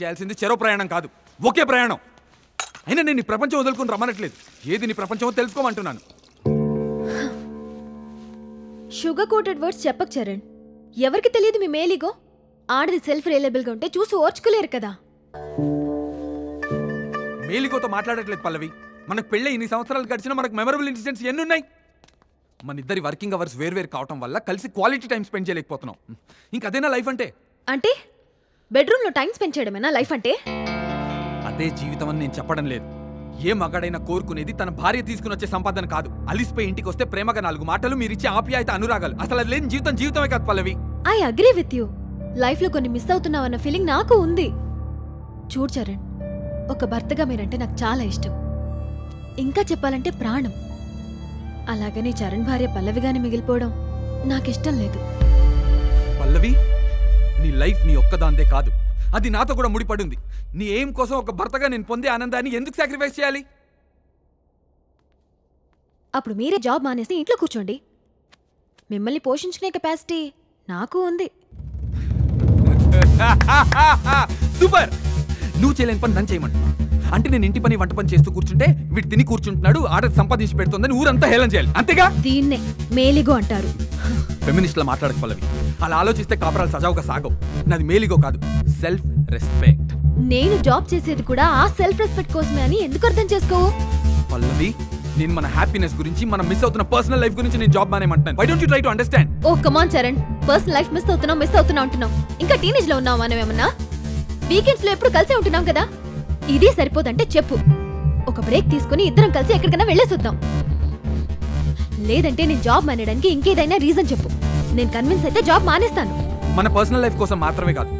చేయాల్సింది చెరో ప్రయాణం కాదు, ఒకే ప్రయాణం. అయినా నేను నీ ప్రపంచం వదులుకుని రమ్మనట్లేదు. ఏది నీ ప్రపంచమో తెలుసుకోమంటున్నాను. షుగర్ కోటెడ్ వర్డ్స్ చెప్పక చరణ్. ఎవరికి తెలియదు మీ మేలిగో. ఆడది సెల్ఫ్ రియలబుల్గా ఉంటే చూసి ఓర్చుకోలేరు కదా. మేలిగోతో మాట్లాడట్లేదు పల్లవి. మనకు పెళ్ళి ఇన్ని సంవత్సరాలు గడిచినా మనకు మెమరబుల్ ఇన్సిడెంట్స్ ఎన్నున్నాయి. మన ఇద్దరి వర్కింగ్ అవర్స్ వేర్వేరు కావటం వల్ల కలిసి క్వాలిటీ టైం స్పెండ్ చేయలేకపోతున్నాం. ఇంకదేనా లైఫ్ అంటే? అంటే బెడ్రూమ్లో టైం స్పెండ్ చేయడమేనా లైఫ్ అంటే? అదే జీవితం అని నేను చెప్పడం లేదు. ఏ మగాడైనా కోరుకునేది తన భార్య తీసుకుని వచ్చే సంపాదన కాదు. అలిసిపోయి ఇంటికి వస్తే ప్రేమగా 4 మాటలు, మీరిచ్చే ఆప్యాయత, అనురాగాలు. అసలు అది లేని జీవితం జీవితమే కాదు Pallavi. I agree with you. లైఫ్లో కొన్ని మిస్ అవుతున్నావన్న ఫీలింగ్ నాకు ఉంది. చూడు చరణ్, ఒక భర్తగా మీరంటే నాకు చాలా ఇష్టం. ఇంకా చెప్పాలంటే ప్రాణం. అలాగని చరణ్ భార్య పల్లవిగానే మిగిలిపోవడం నాకిష్టం లేదు. పల్లవి, నీ లైఫ్ నీ ఒక్కదాందే కాదు, అది నాతో కూడా ముడిపడింది. నీ ఎయిమ్ కోసం ఒక భర్తగా నేను పొందే ఆనందాన్ని ఎందుకు సాక్రిఫైస్ చేయాలి? అప్పుడు మీరే జాబ్ మానేసి ఇంట్లో కూర్చోండి. మిమ్మల్ని పోషించుకునే కెపాసిటీ నాకు ఉంది. సూపర్! నువ్వు చేయలేని పని నన్ను చేయమంటున్నా. అంటే నేను ఇంటి పని వంట పని చేస్తూ కూర్చుంటే వీడు తిని కూర్చుంటున్నాడు, ఆర్డర్ సంపాదించి పెడుతుందని ఊరంతా హేళన చేయాలి, అంతేగా? దీన్నే మేలిగో అంటారు. ఫెమినిస్ట్లా మాట్లాడక పల్లవి. అలా ఆలోచిస్తే కాపురాలు సజావుగా సాగవు. నాది మేలిగో కాదు, సెల్ఫ్ రెస్పెక్ట్. నేను జాబ్ చేసేది కూడా ఆ సెల్ఫ్ రెస్పెక్ట్ కోసమే అని ఎందుకు అర్థం చేసుకోవు? పల్లవి, నేను మన హ్యాపీనెస్ గురించి, మనం మిస్ అవుతున్న పర్సనల్ లైఫ్ గురించి నేను జాబ్ మానేమంటున్నాను. Why don't you try to understand? Oh come on Charan, personal life miss అవుతున్నా అంటున్నావు. ఇంకా టీనేజ్ లో ఉన్నావు మనం ఏమన్నా? వీకెండ్స్ లో ఎప్పుడు కలిసే ఉంటున్నాం కదా. ఇది సరిపోదంటే చెప్పు. ఒక బ్రేక్ తీసుకుని ఇద్దరం కలిసి ఎక్కడికైనా వెళ్ళేసొద్దాం. లేదంటే నేను జాబ్ మానేయడానికి ఇంకేదైనా రీజన్ చెప్పు. నేను కన్విన్స్ అయితే జాబ్ మానేస్తాను. మన పర్సనల్ లైఫ్ కోసం మాత్రమే కాదు,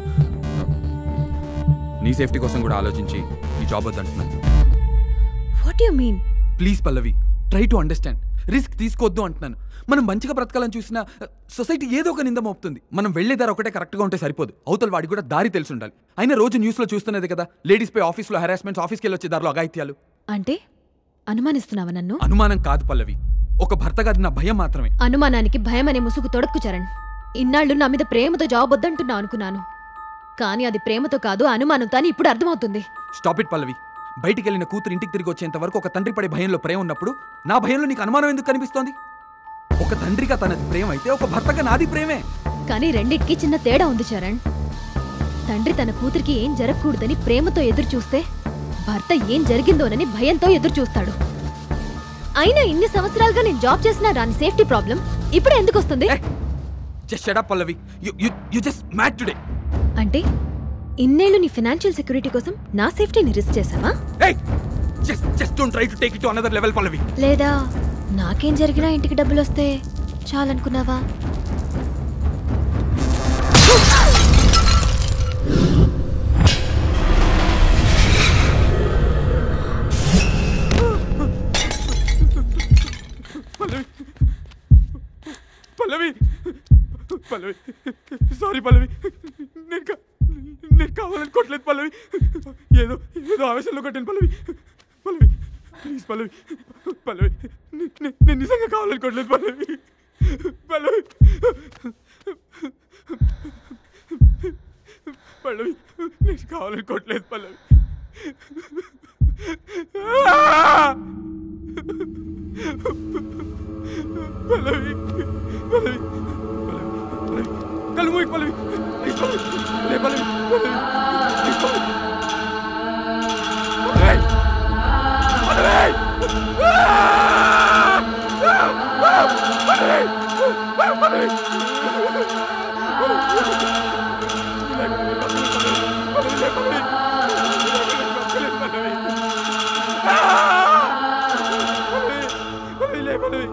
నీ సేఫ్టీ కోసం కూడా ఆలోచించి ఈ జాబ్ వద్దంటున్నాను. What you mean? Please Pallavi, try to understand. Risk తీసుకోవద్దు అంటున్నాను. మనం మంచిగా బ్రతకాలని చూసినా సొసైటీ ఏదో ఒక నింద మోపుతుంది. మనం వెళ్లే దారి ఒకటే కరెక్ట్గా ఉంటే సరిపోదు, అవతల వాడికి కూడా దారి తెలిసి ఉండాలి. అయినా రోజు న్యూస్లో చూస్తున్నది కదా, లేడీస్ పై ఆఫీస్లో హెరాస్మెంట్స్, ఆఫీస్కి వెళ్ళి వచ్చే దారిలో అఘాయిత్యాలు. అంటే అనుమానిస్తున్నావా నన్ను? అనుమానం కాదు పల్లవి, ఒక భర్తగా అది నా భయం మాత్రమే. అనుమానానికి భయం అనే ముసుగు తొడక్కు చరణ్. ఇన్నాళ్ళు నా మీద ప్రేమతో జాబ్ వద్దంటున్నా అనుకున్నాను, కానీ అది ప్రేమతో కాదు అనుమానంతో అని ఇప్పుడు అర్థమవుతుంది. స్టాప్ ఇట్ పల్లవి. బయటికి వెళ్ళిన కూతురు ఇంటికి తిరిగి వచ్చేంత వరకు ఒక తండ్రి పడే భయంలో ప్రేమ ఉన్నప్పుడు నా భయంలో నీకు అనుమానం ఎందుకు కనిపిస్తోంది? ఒక తండ్రిగా తనది ప్రేమ అయితే ఒక భర్తగా నాది ప్రేమే. కానీ రెండిటికి చిన్న తేడా ఉంది చరణ్. తండ్రి తన కూతురికి ఏం జరగకూడదని ప్రేమతో ఎదురు చూస్తే, భర్త ఏం జరిగిందోనని భయంతో ఎదురు చూస్తాడు. అయినా ఇన్ని సంవత్సరాలుగా నేను జాబ్ చేసినా రాని సేఫ్టీ ప్రాబ్లం ఇప్పుడు ఎందుకు వస్తుంది? Just shut up, Pallavi. You just mad today. అంటే ఇన్నేళ్ళు నీ ఫైనాన్షియల్ సెక్యూరిటీ కోసం నా సేఫ్టీని రిస్క్ చేసావా? Hey! Just don't try to take it to another level, Pallavi. లేదా నాకేం జరిగినా ఇంటికి డబ్బులు వస్తే చాలనుకున్నావా? పల్లవి, పల్లవి, సారీ పల్లవి, నేను కావాలనుకోవట్లేదు పల్లవి. ఏదో ఆవేశంలో కొట్టాను పల్లవి. పల్లవి ప్లీజ్ పల్లవి, పల్లవి నేను నిజంగా కావాలనుకోవట్లేదు పల్లవి. పల్లవి, పల్లవి నేను కావాలనుకోవట్లేదు పల్లవి. పల్లవి, పల్లవి, పల్లవి, కళ్ళు మూయి పల్లవి, ప్లీజ్ పల్లవి, లే పల్లవి, పల్లవి, ప్లీజ్ పల్లవి, పల్లవి, పల్లవి, పల్లవి, పల్లవి,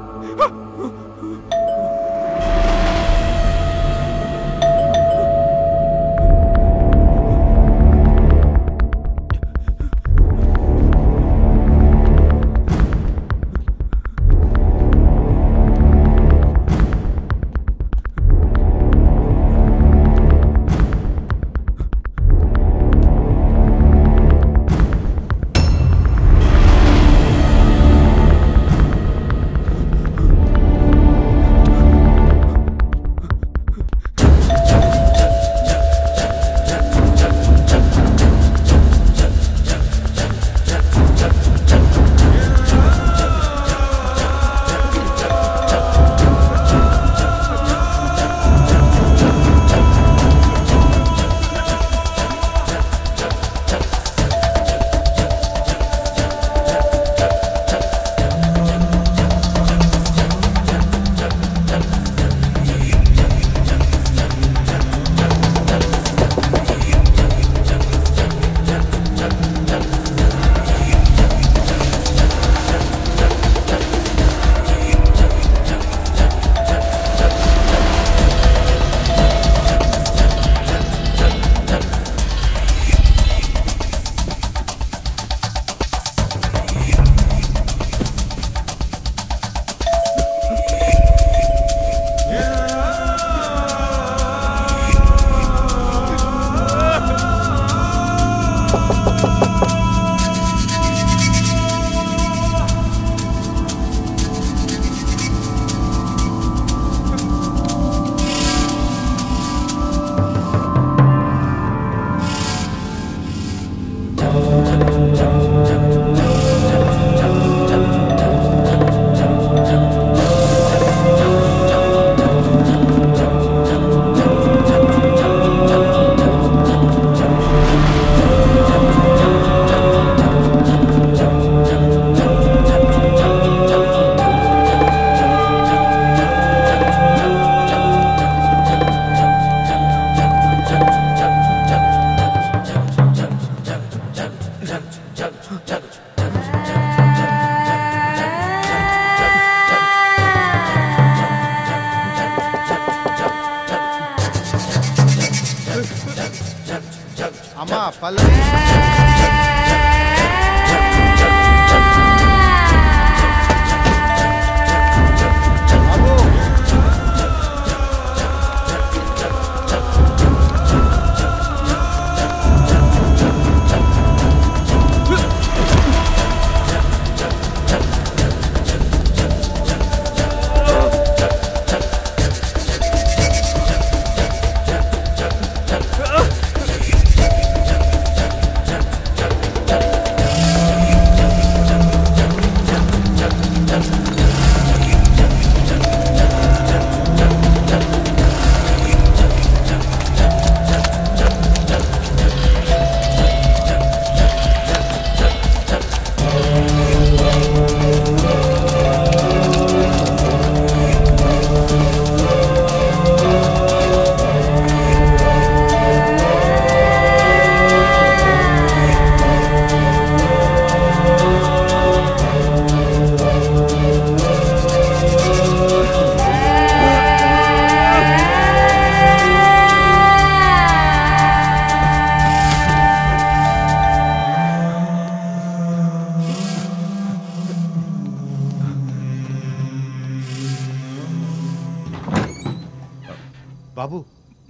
బాబు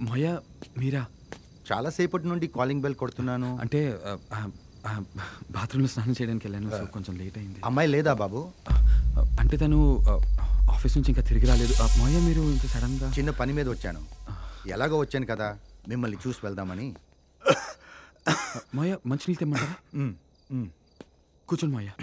మోయా మీరా? చాలాసేపటి నుండి కాలింగ్ బెల్ కొడుతున్నాను. అంటే బాత్రూంలో స్నానం చేయడానికి వెళ్ళాను, సో కొంచెం లేట్ అయింది. అమ్మాయి లేదా బాబు? అంటే తను ఆఫీస్ నుంచి ఇంకా తిరిగి రాలేదు. మోయా మీరు ఇంత సడన్గా? చిన్న పని మీద వచ్చాను. ఎలాగో వచ్చాను కదా, మిమ్మల్ని చూసి వెళ్దామని. మోయా మంచినీళ్ళు తెమ్మంటారా? కూర్చోండి మోయా.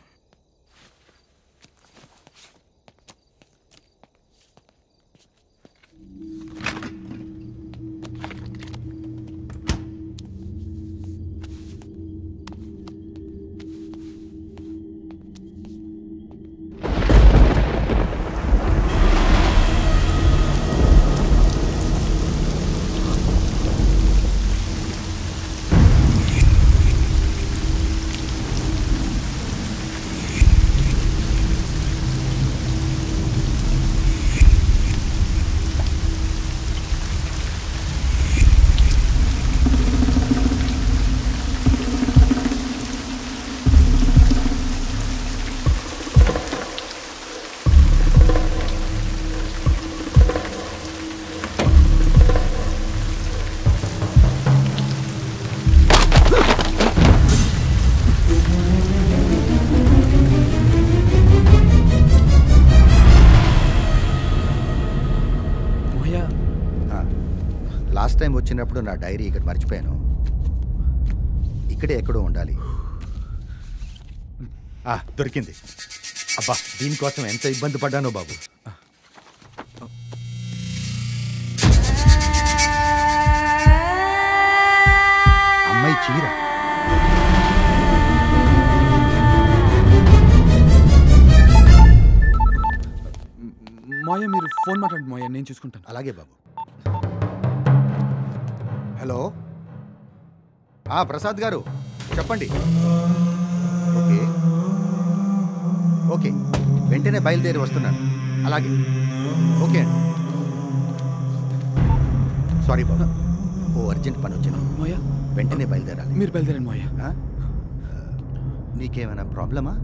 లాస్ట్ టైం వచ్చినప్పుడు నా డైరీ ఇక్కడ మర్చిపోయాను. ఇక్కడే ఎక్కడో ఉండాలి. దొరికింది. అబ్బా, దీనికోసం ఎంత ఇబ్బంది పడ్డానో బాబు. అమ్మాయి చీర. మోయా మీరు ఫోన్ మాట్లాడండి మోయా, నేను చూసుకుంటాను. అలాగే బాబు. హలో, ప్రసాద్ గారు చెప్పండి. ఓకే ఓకే, వెంటనే బయలుదేరి వస్తున్నాను. అలాగే, ఓకే అండి. సారీ బాబు, అర్జెంట్ పని వచ్చింది. మోయా వెంటనే బయలుదేరాలి. మీరు బయలుదేరండి మోయా. నీకేమైనా ప్రాబ్లమా?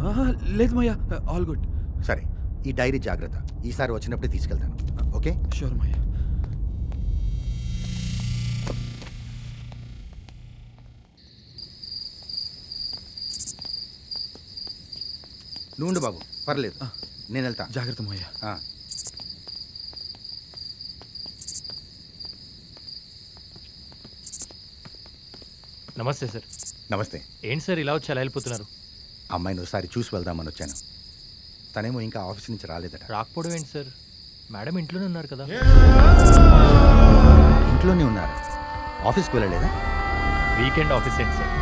లేదు మోయా, ఆల్ గుడ్. సరే, ఈ డైరీ జాగ్రత్త. ఈసారి వచ్చినప్పుడే తీసుకెళ్తాను. ఓకే? షూర్ మోయా. నువ్వు బాబు, పర్లేదు, నేను వెళ్తా. జాగ్రత్త మోయా. నమస్తే సార్. నమస్తే. ఏంటి సార్ ఇలా వచ్చి అలా వెళ్ళిపోతున్నారు? అమ్మాయిని ఒకసారి చూసి వెళ్దామని వచ్చాను. తనేమో ఇంకా ఆఫీస్ నుంచి రాలేదట. రాకపోవడం ఏంటి సార్? మేడం ఇంట్లోనే ఉన్నారు కదా. ఇంట్లోనే ఉన్నారు, ఆఫీస్కి వెళ్ళలేదా? వీకెండ్ ఆఫీస్ ఏంటి సార్?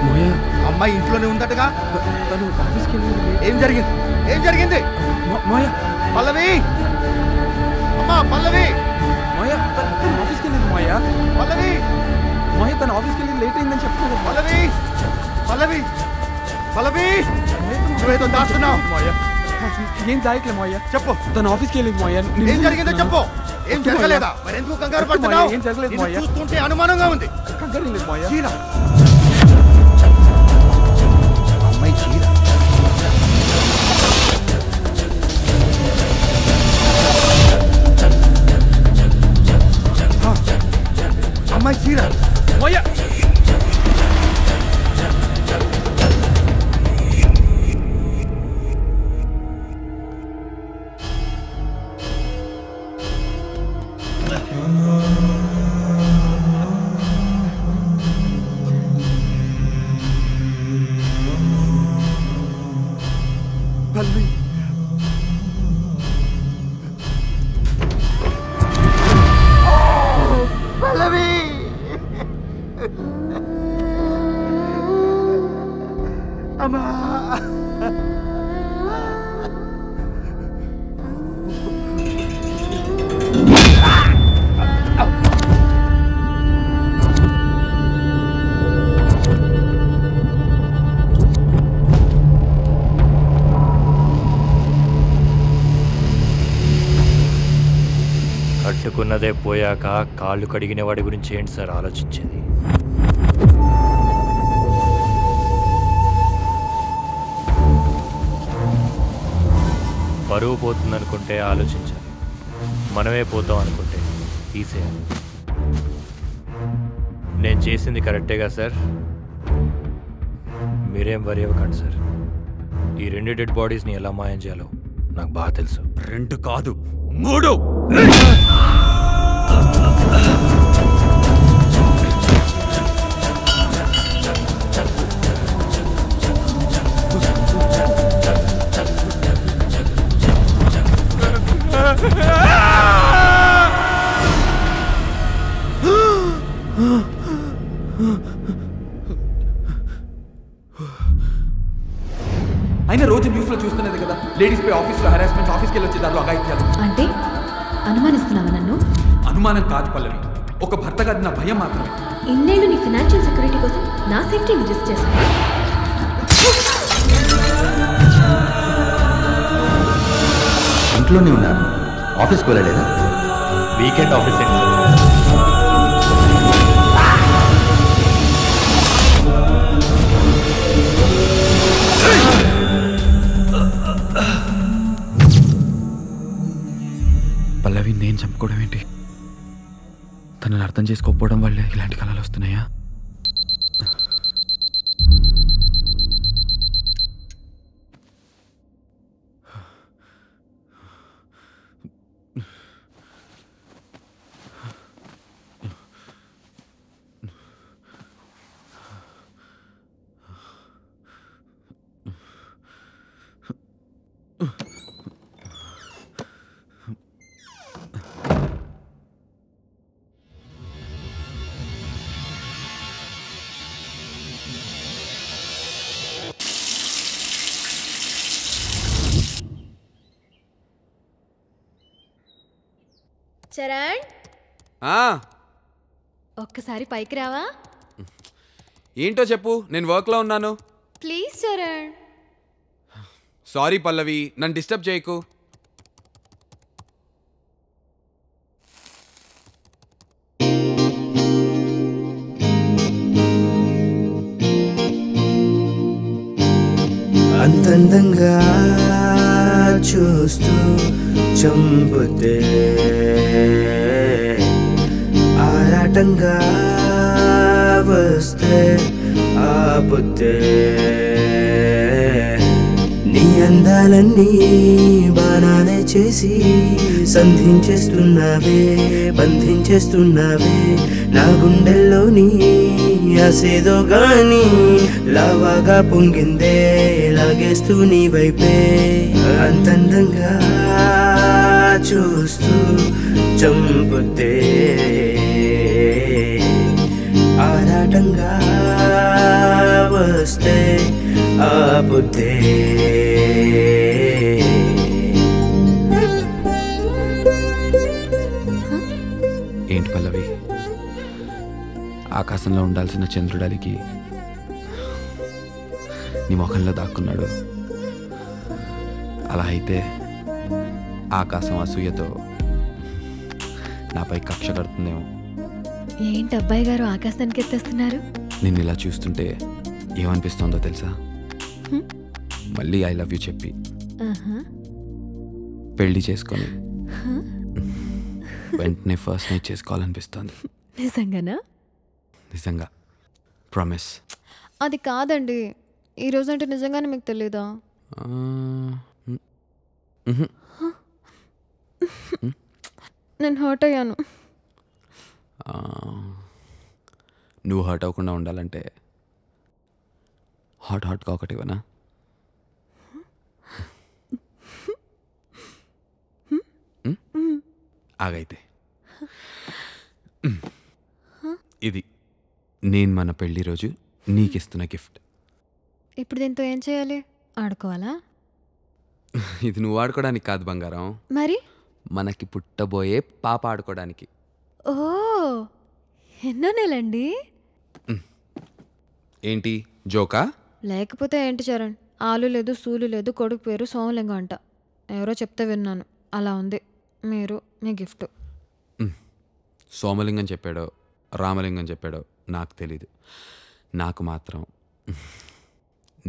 మోయా, అమ్మాయి ఇంట్లోనే ఉందటగా. తను ఆఫీస్కి వెళ్ళింది. ఏం జరిగింది? ఏం జరిగింది? మోయా, పల్లవి, అమ్మా పల్లవి. మోయా తను ఆఫీస్కి వెళ్ళింది. మోయా, పల్లవి, మోయా తను ఆఫీస్కి వెళ్ళి లేట్ అయిందని చెప్తాను. పల్లవి, పల్లవి, పల్లవి, నువ్వేదో దాస్తున్నావు. మోయా ఏం జాయట్లే మావయ్య. చెప్పు. తన ఆఫీస్కి వెళ్ళింది మావయ్య. ఏం జరిగిందో చెప్పు. ఏం జరగలేదా? మరి ఎందుకు కంగారు పడుతున్నావు? ఏం జరగలేదు నిన్ను మావయ్య. చూస్తుంటే అనుమానంగా ఉంది. కంగారు లేదు మావయ్య. చీర. అమ్మాయి చీర. అమ్మాయి చీర. మావయ్య. పల్లవి. పల్లవి. అమ్మా. కట్టుకున్నదే పోయాక కాళ్ళు కడిగిన వాడి గురించి ఏంటి సార్ ఆలోచించేది? పరువు పోతుందనుకుంటే ఆలోచించాలి, మనమే పోతాం అనుకుంటే తీసేయాలి. నేను చేసింది కరెక్టేగా సార్? మీరేం వరి అవ్వకండి సార్. ఈ 2 డెడ్ బాడీస్ని ఎలా మాయం చేయాలో నాకు బాగా తెలుసు. 2 కాదు 3. అయినా రోజు న్యూస్ లో చూస్తున్నది కదా, లేడీస్ పై ఆఫీస్ లో హెరాస్మెంట్, ఆఫీస్కి వెళ్ళి వచ్చే దారిలో అఘాయిత్యాలు. అంటే అనుమానిస్తున్నావా నన్ను? అనుమానం కాదు పల్లవి, ఒక భర్తగా అది నా భయం మాత్రమే. ఇన్నేళ్ళు నీ ఫినాన్షియల్ సెక్యూరిటీ కోసం నా సేఫ్టీని రిస్క్ చేశాను. ఇంట్లోనే ఉన్నాను, ఆఫీస్కి వెళ్ళలేదా? వీకెండ్ ఆఫీస్ ఏంటి సార్? పల్లవి నేను చంపుకోవడం ఏంటి? తనని అర్థం చేసుకోకపోవడం వల్లే ఇలాంటి కళలు వస్తున్నాయా? చరణ్, ఒక్కసారి పైకి రావా? ఏంటో చెప్పు, నేను వర్క్లో ఉన్నాను. ప్లీజ్ చరణ్. సారీ పల్లవి, నన్ను డిస్టర్బ్ చేయకు. అంతందంగా చూస్తూ చంపుతే, ఆరాటంగా వస్తే ఆపుతే, నీ అందాలన్నీ బాణాలే చేసి సంధించేస్తున్నావే, బంధించేస్తున్నావే. నా గుండెల్లోని ఆసేదో గాని లావాగా పొంగిందే, లాగేస్తూ నీ వైపే. అంతందంగా చూస్తూ చంపుతే, ఆరాటంగా వస్తే ఆపుతే. ఏంటి పల్లవి, ఆకాశంలో ఉండాల్సిన చంద్రుడాలికి నీ ముఖంలో దాక్కున్నాడు. అలా అయితే ఆకాశం అసూయతో నాపై కక్ష కడుతుందేమో. ఏంటి అబ్బాయి గారు ఆకాశానికి ఎత్తేస్తున్నారు? నిన్ను ఇలా చూస్తుంటే ఏమనిపిస్తోందో తెలుసా? మళ్ళీ ఐ లవ్ యూ చెప్పి పెళ్లి చేసుకొని వెంటనే ఫస్ట్ నైట్ చేసుకోవాలనిపిస్తోంది. నిజంగానా? నిజంగా, ప్రామిస్. అది కాదండి, ఈరోజు అంటే నిజంగానే మీకు తెలీదా? నేను హర్ట్ అయ్యాను. నువ్వు హర్ట్ అవ్వకుండా ఉండాలంటే హాట్గా ఒకటి ఇవ్వనా? ఆగైతే ఇది నేను మన పెళ్లి రోజు నీకిస్తున్న గిఫ్ట్. ఇప్పుడు దీంతో ఏం చేయాలి? ఆడుకోవాలా? ఇది నువ్వు ఆడుకోవడానికి కాదు బంగారం, మరి మనకి పుట్టబోయే పాప ఆడుకోవడానికి. ఓ, ఎన్నో నెలండి? ఏంటి జోకా? లేకపోతే ఏంటి చరణ్, ఆలు లేదు సూలు లేదు, కొడుకు పేరు సోమలింగం అంట. ఎవరో చెప్తే విన్నాను, అలా ఉంది మీరు మీ గిఫ్ట్. సోమలింగం చెప్పాడో రామలింగం చెప్పాడో నాకు తెలీదు. నాకు మాత్రం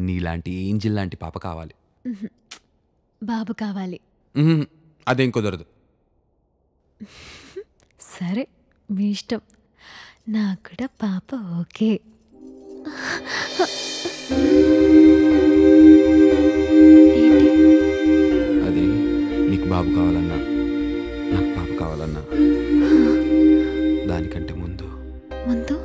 నీలాంటి ఏంజిల్ లాంటి పాప కావాలి. బాబు కావాలి. అదేం కుదరదు. సరే మీ ఇష్టం, నాకు కూడా పాప ఓకే. ఏంటి? అది నీకు బాబు కావాలన్నా నాకు పాప కావాలన్నా దానికంటే ముందు ముందు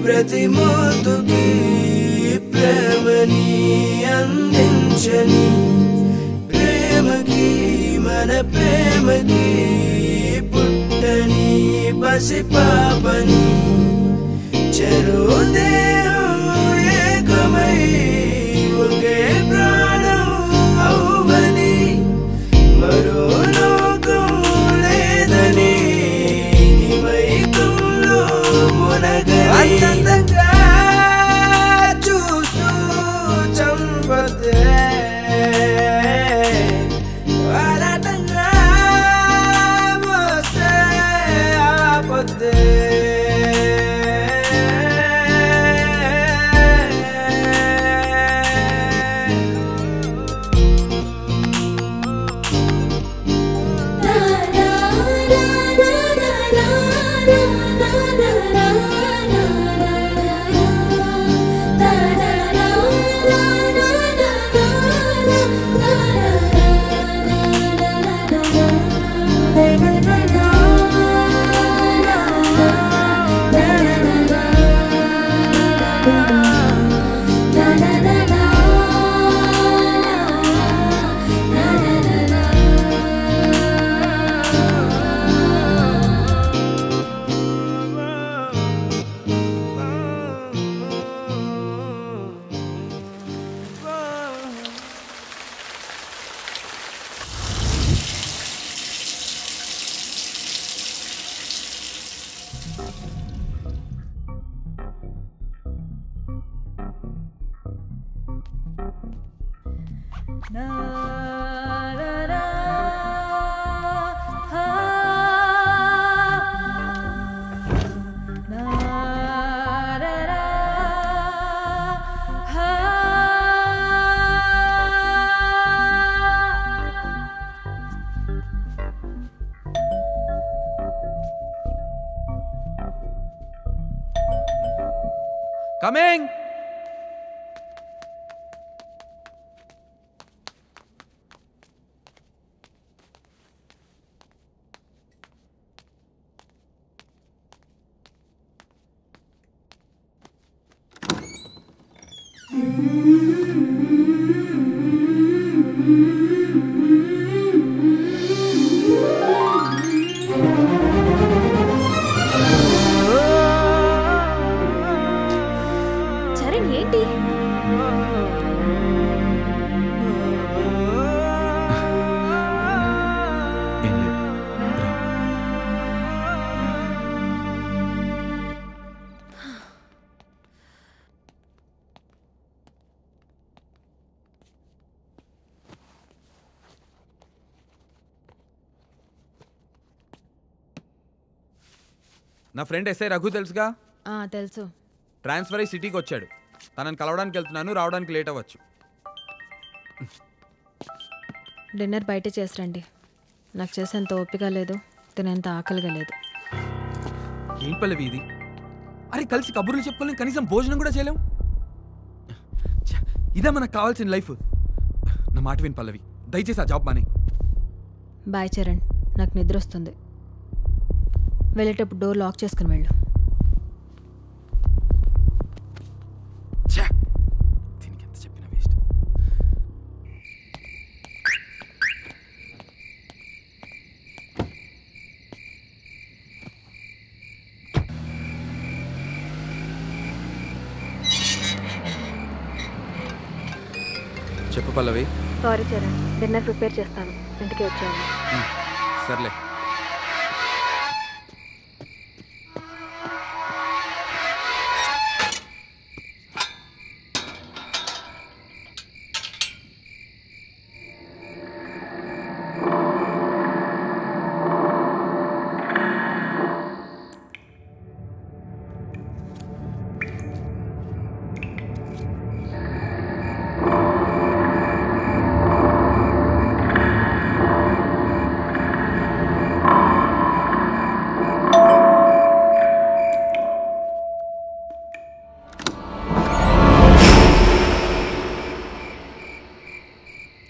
ప్రతి మోతుకి ప్రేమని అందించని, ప్రేమకి మన ప్రేమకి పుట్టని పసిపాపని, చెరుదేహం ఏకమై ఒకే ప్రాణం అవ్వని, మరో లోకం లేదని నిమైకంలో మునగని, అందంగా చూస్తూ చంపదే వరదంగా వస్తే ఆపదే. కమింగ్. నా ఫ్రెండ్ ఎస్ఐ రఘు తెలుసుగా? తెలుసు. ట్రాన్స్ఫర్ అయ్యి సిటీకి వచ్చాడు. తనని కలవడానికి వెళ్తున్నాను, రావడానికి లేట్ అవ్వచ్చు. డిన్నర్ బయట చేసిరండి. నాకు చేసేంత ఓపిక లేదు, తినేంత ఆకలిగా లేదు. ఏం పల్లవి ఇది? అరే కలిసి కబుర్లు చెప్పుకోలేం, కనీసం భోజనం కూడా చేయలేం. ఇదే మనకు కావాల్సిన లైఫ్. నా మాట విని పల్లవి, దయచేసి ఆ జాబ్ మానే. బాయ్ చరణ్, నాకు నిద్ర వస్తుంది. వెళ్ళేటప్పుడు డోర్ లాక్ చేసుకుని వెళ్ళు. దీనికి ఎంత చెప్పినా వేస్ట్. చెప్పు పల్లవి. సారీ చరణ్, డిన్నర్ ప్రిపేర్ చేస్తాను, ఇంటికి వచ్చాను. సర్లే.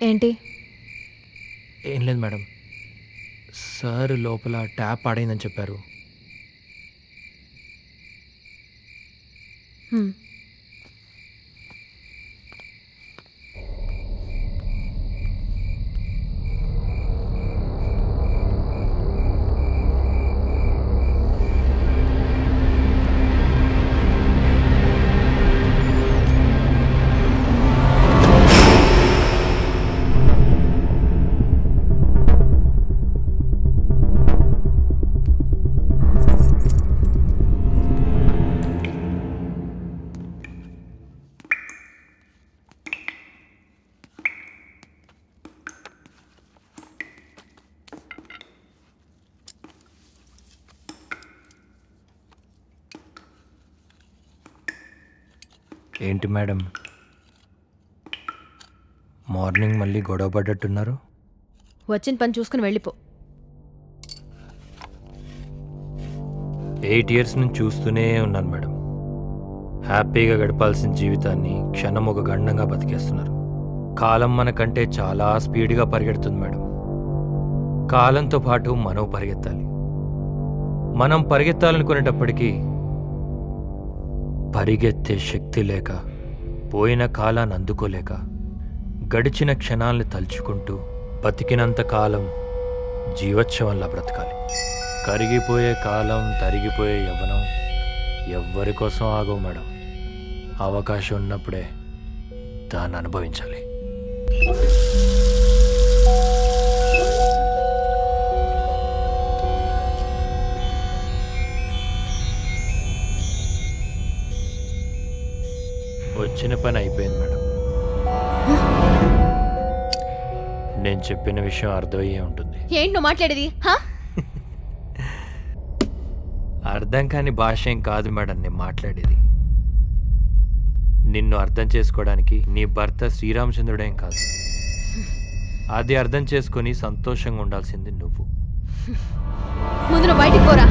ఏంటి? ఏం లేదు మేడం, సార్ లోపల ట్యాప్ పాడైందని చెప్పారు. ఏంటి మేడం, మార్నింగ్ మళ్ళీ గొడవ పడ్డట్టున్నారు? వచ్చిన పని చూసుకుని వెళ్ళిపో. 8 years నుంచి చూస్తూనే ఉన్నాను మేడం. హ్యాపీగా గడపాల్సిన జీవితాన్ని క్షణం ఒక గండంగా బతికేస్తున్నారు. కాలం మనకంటే చాలా స్పీడ్గా పరిగెడుతుంది మేడం. కాలంతో పాటు మనం పరిగెత్తాలి. మనం పరిగెత్తాలనుకునేటప్పటికీ పరిగెత్తే శక్తి లేక, పోయిన కాలాన్ని అందుకోలేక, గడిచిన క్షణాల్ని తలుచుకుంటూ బతికినంత కాలం జీవోత్సవంలా బ్రతకాలి. కరిగిపోయే కాలం, తరిగిపోయే యవ్వనం ఎవ్వరి కోసం ఆగవు మేడం. అవకాశం ఉన్నప్పుడే దాన్ని అనుభవించాలి. వచ్చిన పని అయిపోయింది మేడం. నేను చెప్పిన విషయం అర్థమయ్యే ఉంటుంది. ఏంటి నువ్వు మాట్లాడేది? అర్థం కాని భాష ఏం కాదు మేడం నేను మాట్లాడేది. నిన్ను అర్థం చేసుకోవడానికి నీ భర్త శ్రీరామచంద్రుడేం కాదు. అది అర్థం చేసుకొని సంతోషంగా ఉండాల్సింది నువ్వు. ముందు నువ్వు బయటికి పోరా.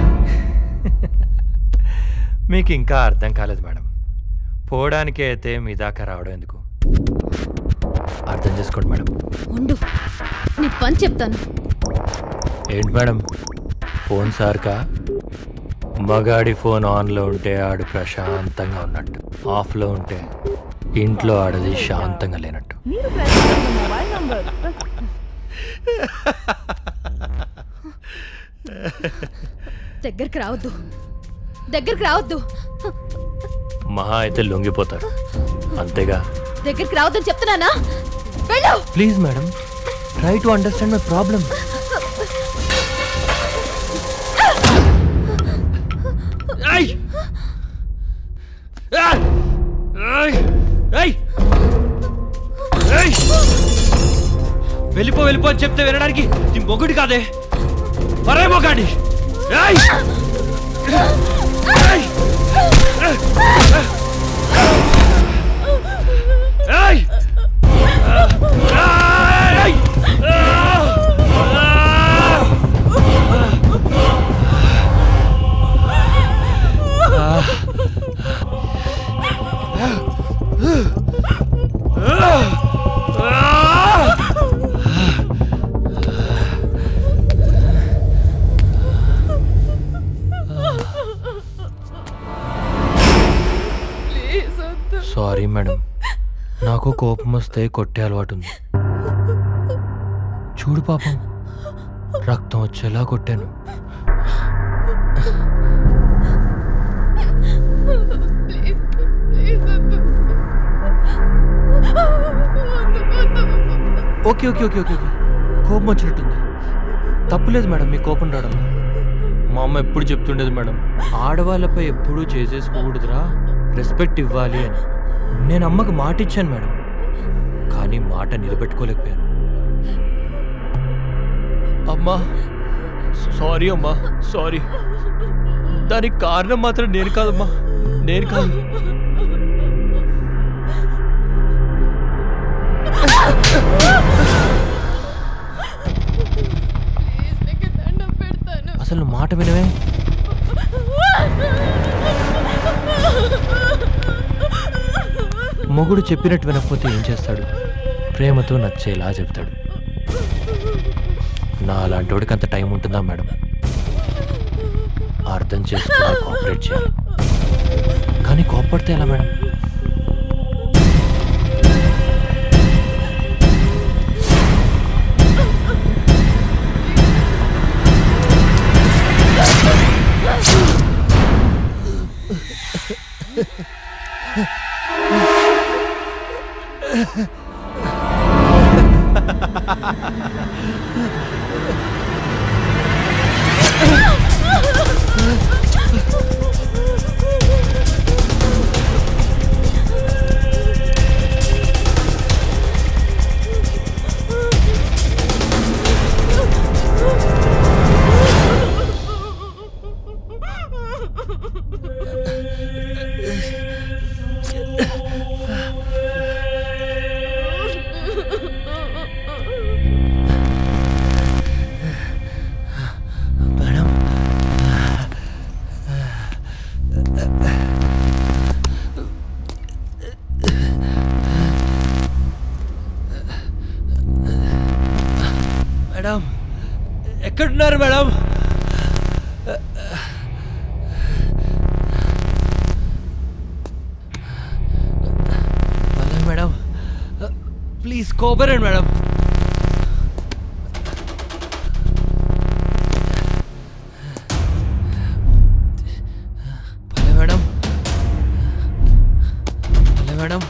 మీకు ఇంకా అర్థం కాలేదు మేడం. పోవడానికే అయితే మీ దాకా రావడం ఎందుకు? అర్థం చేసుకోండి మేడం. ఉండు, నీ పని చెప్తాను. ఏంటి మేడం, ఫోన్ సార్కా? మగాడి ఫోన్ ఆన్లో ఉంటే ఆడు ప్రశాంతంగా ఉన్నట్టు, ఆఫ్లో ఉంటే ఇంట్లో ఆడది శాంతంగా లేనట్టు. దగ్గరికి రావద్దు, దగ్గరికి రావద్దు. మహా అయితే లొంగిపోతారు అంతేగా. దగ్గరికి రావద్దని చెప్తున్నానా? వెళ్ళు. Please madam, try to understand my problem. వెళ్ళిపో వెళ్ళిపో అని చెప్తే వినడానికి నీ మొగుడి కాదే, మరే మొగాడి. సారీ మేడం, నాకు కోపం వస్తే కొట్టే అలవాటు ఉంది. చూడు పాపం, రక్తం వచ్చేలా కొట్టాను. Okay okay okay okay okay కోపం వచ్చినట్టుంది. తప్పులేదు మేడం మీ కోపం రావడం. మా అమ్మ ఎప్పుడు చెప్తుండేది మేడం, ఆడవాళ్ళపై ఎప్పుడూ చేసేసుకోకూడదురా, రెస్పెక్ట్ ఇవ్వాలి అని. నేను అమ్మకు మాట ఇచ్చాను మేడం, కానీ మాట నిలబెట్టుకోలేకపోయాను. అమ్మా సారీ అమ్మా, సారీ. దానికి కారణం మాత్రం నేను కాదమ్మా, నేను కాదు. అసలు మాట వినవే. మొగుడు చెప్పినట్టు వినకపోతే ఏం చేస్తాడు? ప్రేమతో నచ్చేలా చెప్తాడు. నా అలాంటి వాడికి అంత టైం ఉంటుందా మేడం? అర్థం చేసుకుని కోఆపరేట్ చేయాలి, కానీ కోపడితే ఎలా మేడం? మేడం ఎక్కడున్నారు madam? Madam please cooperate madam. Madam madam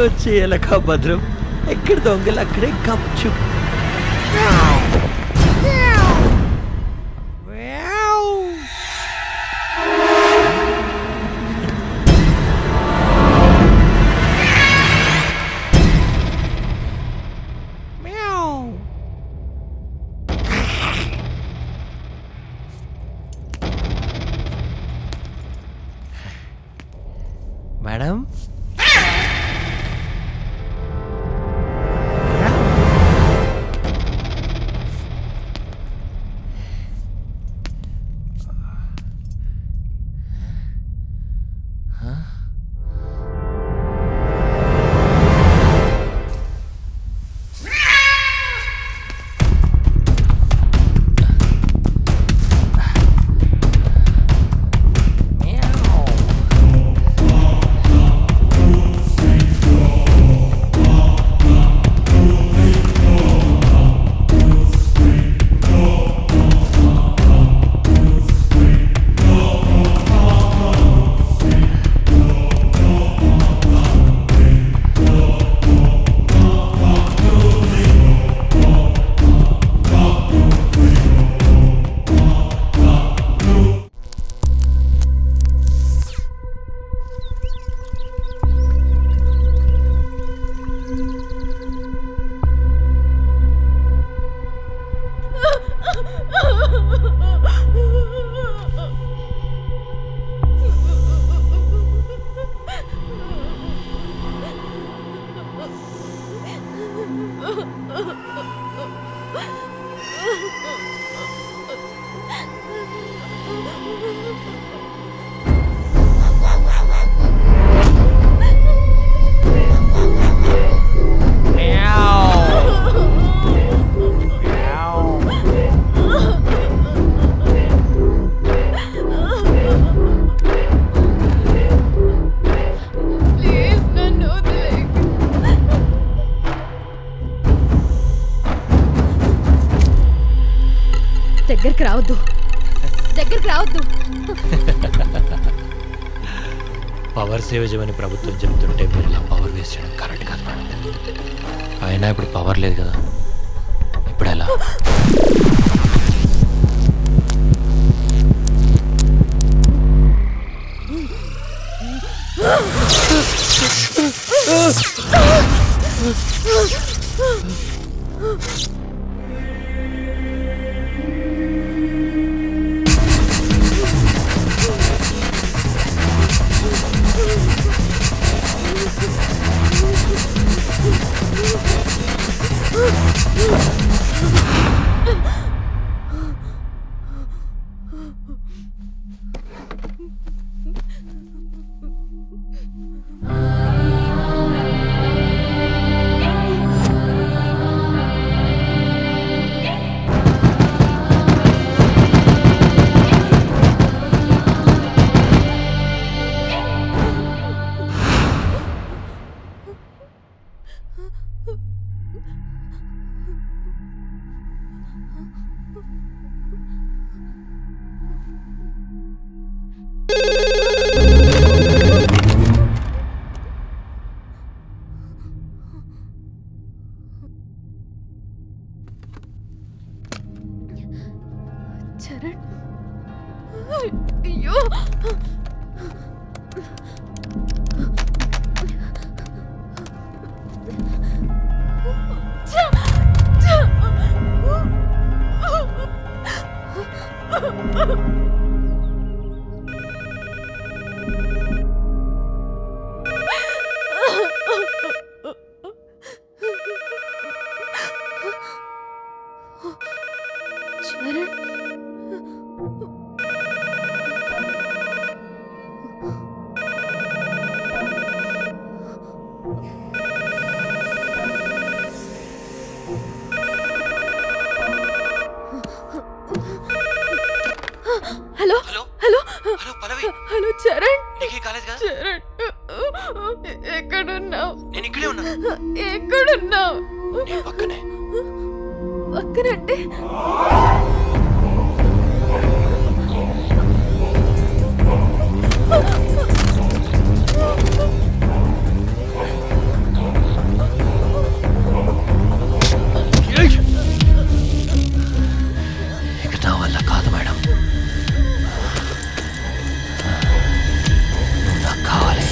వచ్చేయాలకా భద్రం, ఎక్కడ దొంగలు అక్కడే కప్చు. మేడం దగ్గరికి రావద్దు, దగ్గరికి రావద్దు. పవర్ సేవ్ చేయమని ప్రభుత్వం చెప్తుంటే మీరు ఇలా పవర్ వేస్ట్ చేయడం కరెక్ట్ కాదు మేడం. అయినా ఇప్పుడు పవర్ లేదు కదా, ఇప్పుడు ఎలా? చరణ్, అయ్యో హలో హలో హలో హలో పల్లవి, హలో చరణ్, నీకే కాలేదు కదా? చరణ్ ఎక్కడున్నావు? నేను ఇక్కడే ఉన్నా. ఎక్కడున్నావు? నీ పక్కనే. పక్కనంటే ఇక నా వల్ల కాదు మేడం, నువ్వు నాకు కావాలి.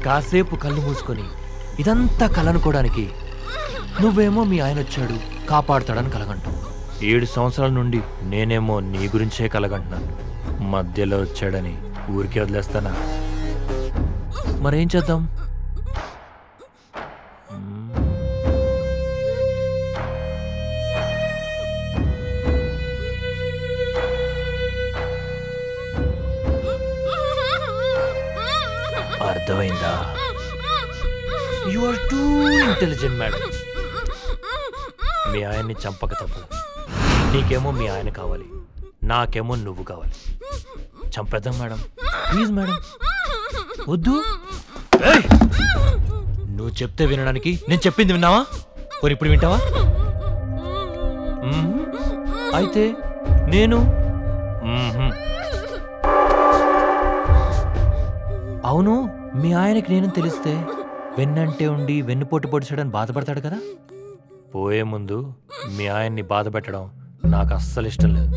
కాసేపు కళ్ళు మూసుకొని ఇదంతా కలనుకోవడానికి నువ్వేమో మీ ఆయన వచ్చాడు కాపాడుతాడని కలగంటావు. 7 సంవత్సరాల నుండి నేనేమో నీ గురించే కలగంటున్నాను. మధ్యలో వచ్చాడని ఊరికే వదిలేస్తానా? మరేం చేద్దాం? అర్థమైందా? You are too intelligent madam. మీ ఆయన్ని చంపక తప్పదు. నీకేమో మీ ఆయన కావాలి, నాకేమో నువ్వు కావాలి. చంపేద్దాం మేడం, ప్లీజ్ మేడం. వద్దు. నువ్వు చెప్తే వినడానికి నేను చెప్పింది విన్నావా? పోనీ ఇప్పుడు వింటావా? అయితే నేను అవును. మీ ఆయనకి నేను తెలిస్తే వెన్నంటే ఉండి వెన్నుపోటు పొడిచాడని బాధపడతాడు కదా. పోయే ముందు మీ ఆయన్ని బాధ పెట్టడం నాకు అస్సలు ఇష్టం లేదు.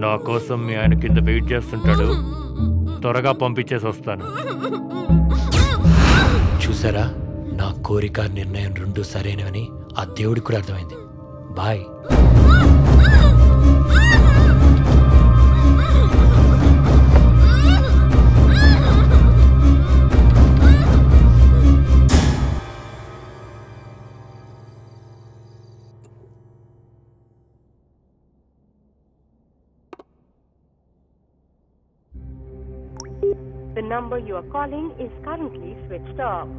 నా కోసం మీ ఆయన కింద వెయిట్ చేస్తుంటాడు. త్వరగా పంపించేసి వస్తాను. చూసారా, నా కోరిక నిర్ణయం 2 సరైనవని ఆ దేవుడికి కూడా అర్థమైంది. Bye. The number you are calling is currently switched off.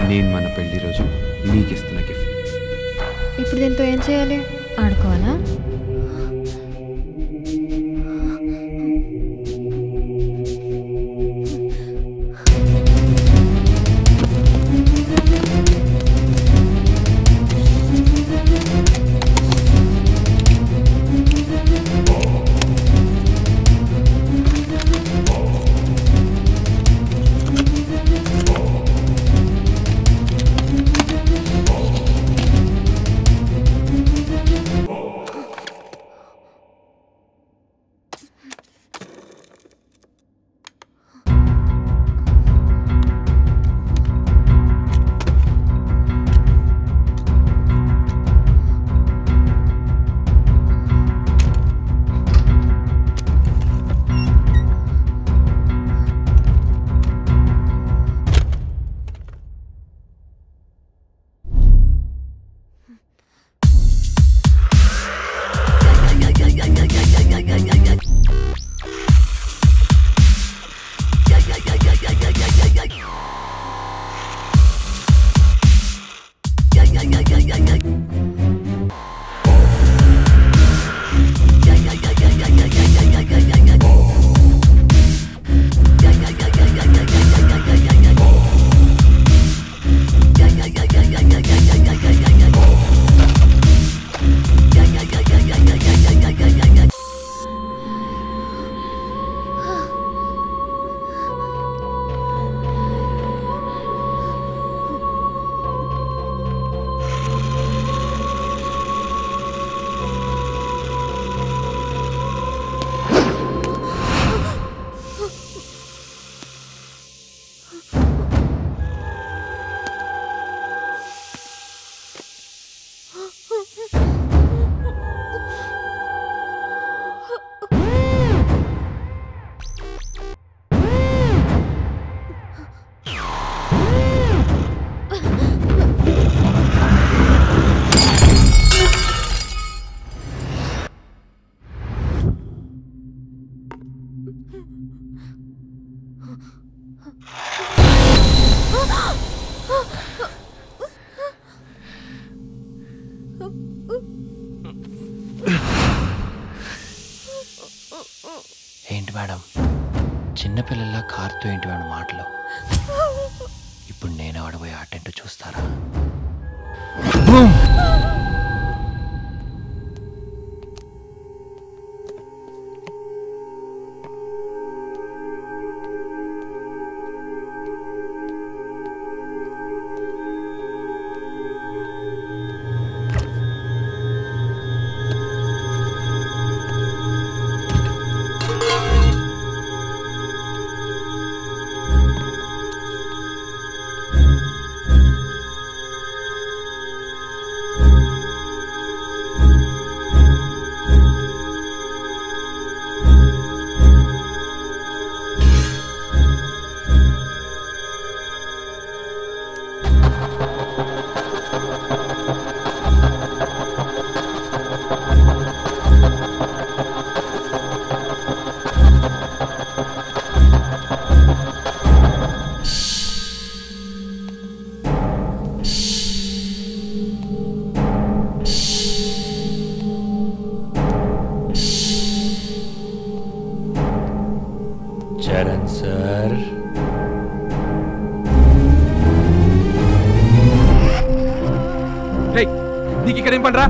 నేను మన పెళ్లి రోజు నీకు ఇస్తున్న గిఫ్ట్. ఇప్పుడు దీంతో ఏం చేయాలి? ఆడుకోవాలా? ఏంటి మేడం, చిన్నపిల్లల్లా కారుతో ఏంటి మేడం మాటలు? ఇప్పుడు నేను ఆడబోయే ఆట ఏంటో చూస్తారా? చరణ్ సార్, నీకు ఇక్కడ ఏం పనిరా?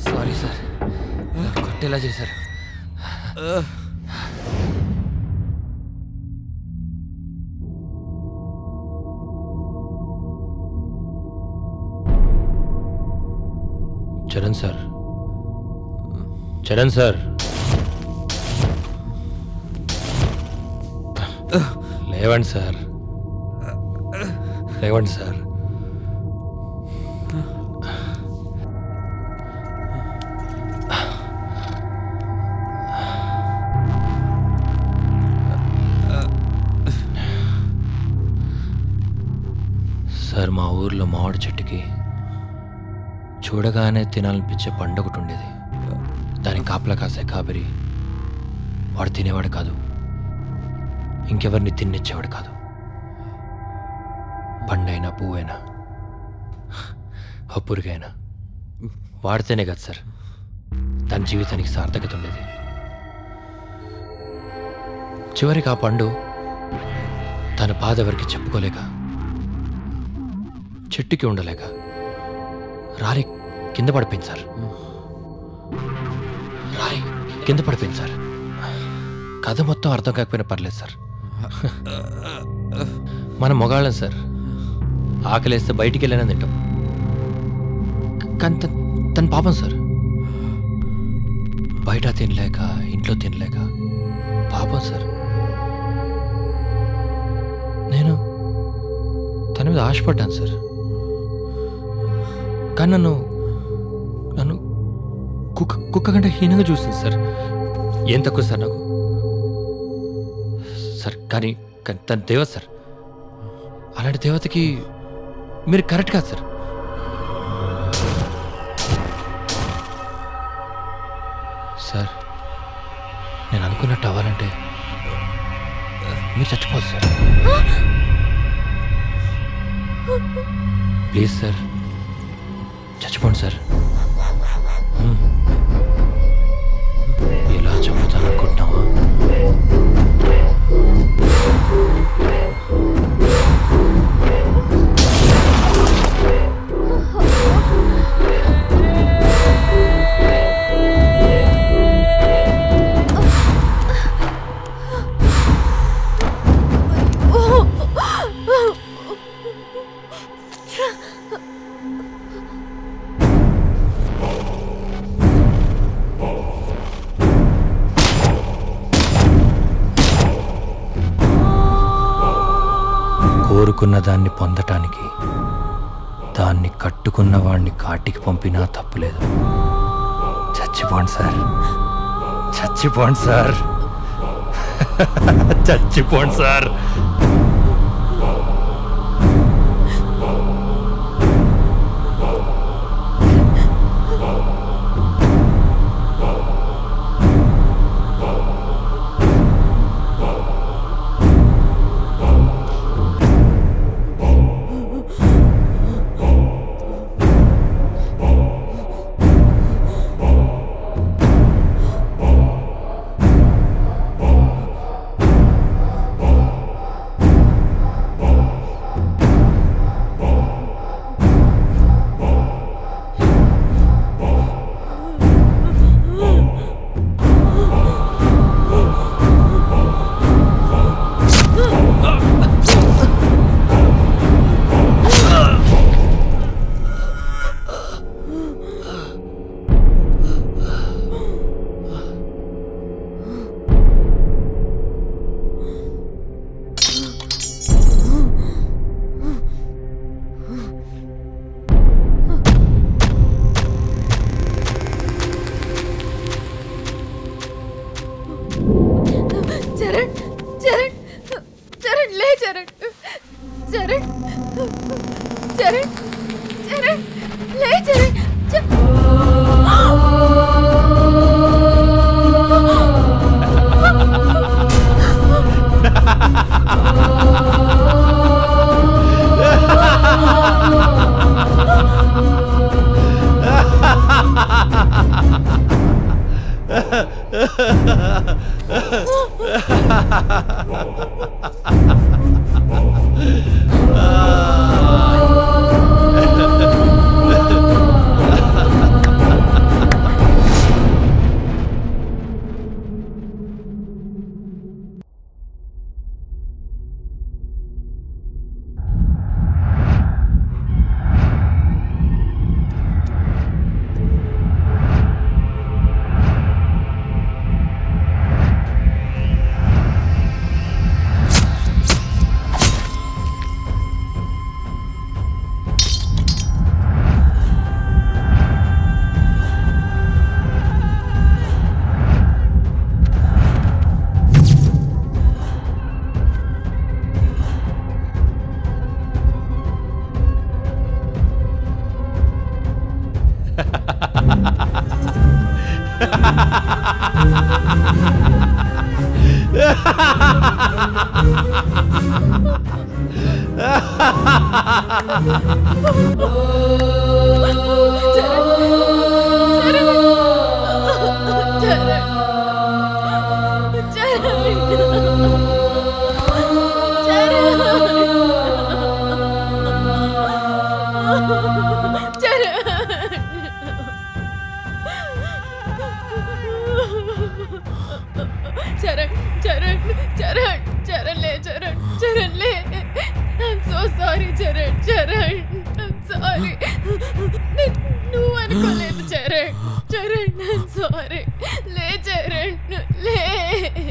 సారీ సార్, కొట్టేలా చేశారు. చరణ్ సార్, చరణ్ సార్, లేవండి సార్, లేవండి సార్. సార్, మా ఊర్లో మామిడి చెట్టుకి చూడగానే తినాలనిపించే పండు ఒకటి ఉండేది. దానికి కాపలా కాసే కాబరి వాడు తినేవాడు కాదు, ఇంకెవరిని తిన్నిచ్చేవాడు కాదు. పండైనా పువ్వైనా పురుగైనా వాడితేనే కదా సార్ దాని జీవితానికి సార్థకత ఉండేది. చివరికి ఆ పండు తన బాధ ఎవరికి చెప్పుకోలేక, చెట్టుకి ఉండలేక రారి కింద పడిపోయింది సార్. రారి కింద పడిపోయింది సార్. కథ మొత్తం అర్థం కాకపోయినా పర్లేదు సార్. మనం మొగాళ్ళం సార్, ఆకలేస్తే బయటికి వెళ్ళినా తింటాం. కానీ తన పాపం సార్, బయట తినలేక ఇంట్లో తినలేక పాపం సార్. నేను తన మీద ఆశపడ్డాను సార్, కానీ నన్ను కుక్క కంటే హీనంగా చూస్తుంది సార్. ఏం తక్కువ సార్ నాకు సార్. కానీ తన దేవత సార్, అలాంటి దేవతకి మీరు కరెక్ట్ కాదు సార్. సార్, నేను అనుకున్నట్టు అవ్వాలంటే మీరు చచ్చిపోదు సార్. ప్లీజ్ సార్, చచ్చిపోండి సార్. ఎలా చంపుతాను అనుకుంటున్నావా? కోరుకున్న దాన్ని పొందటానికి దాని దాన్ని కట్టుకున్న వాడిని కాటికి పంపినా తప్పులేదు. చచ్చిపోండి సార్, చచ్చిపోండి సార్, చచ్చిపోండి సార్.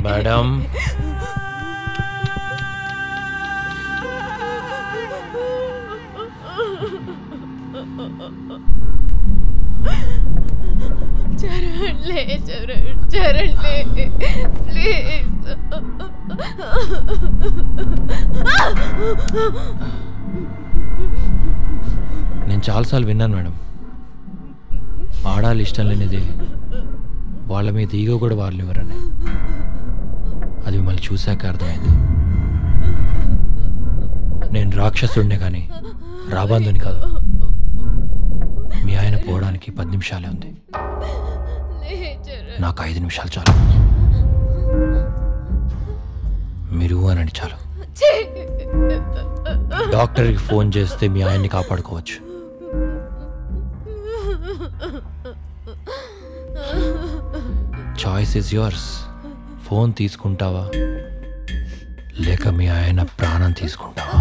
Madam, Charan please. నేను చాలాసార్లు విన్నాను మేడం, ఆడాలి ఇష్టం లేనిది వాళ్ళ మీద ఈగో కూడా వాళ్ళనివ్వరని. అది మిమ్మల్ని చూశాక అర్థమైంది. నేను రాక్షసుడినే కానీ రాబందుని కాదు. మీ ఆయన పోవడానికి 10 నిమిషాలే ఉంది, నాకు 5 నిమిషాలు చాలు. మీరు అనండి చాలు. డాక్టర్కి ఫోన్ చేస్తే మీ ఆయన్ని కాపాడుకోవచ్చు. Choice is yours. ఫోన్ తీసుకుంటావా లేక మీ ఆయన ప్రాణం తీసుకుంటావా?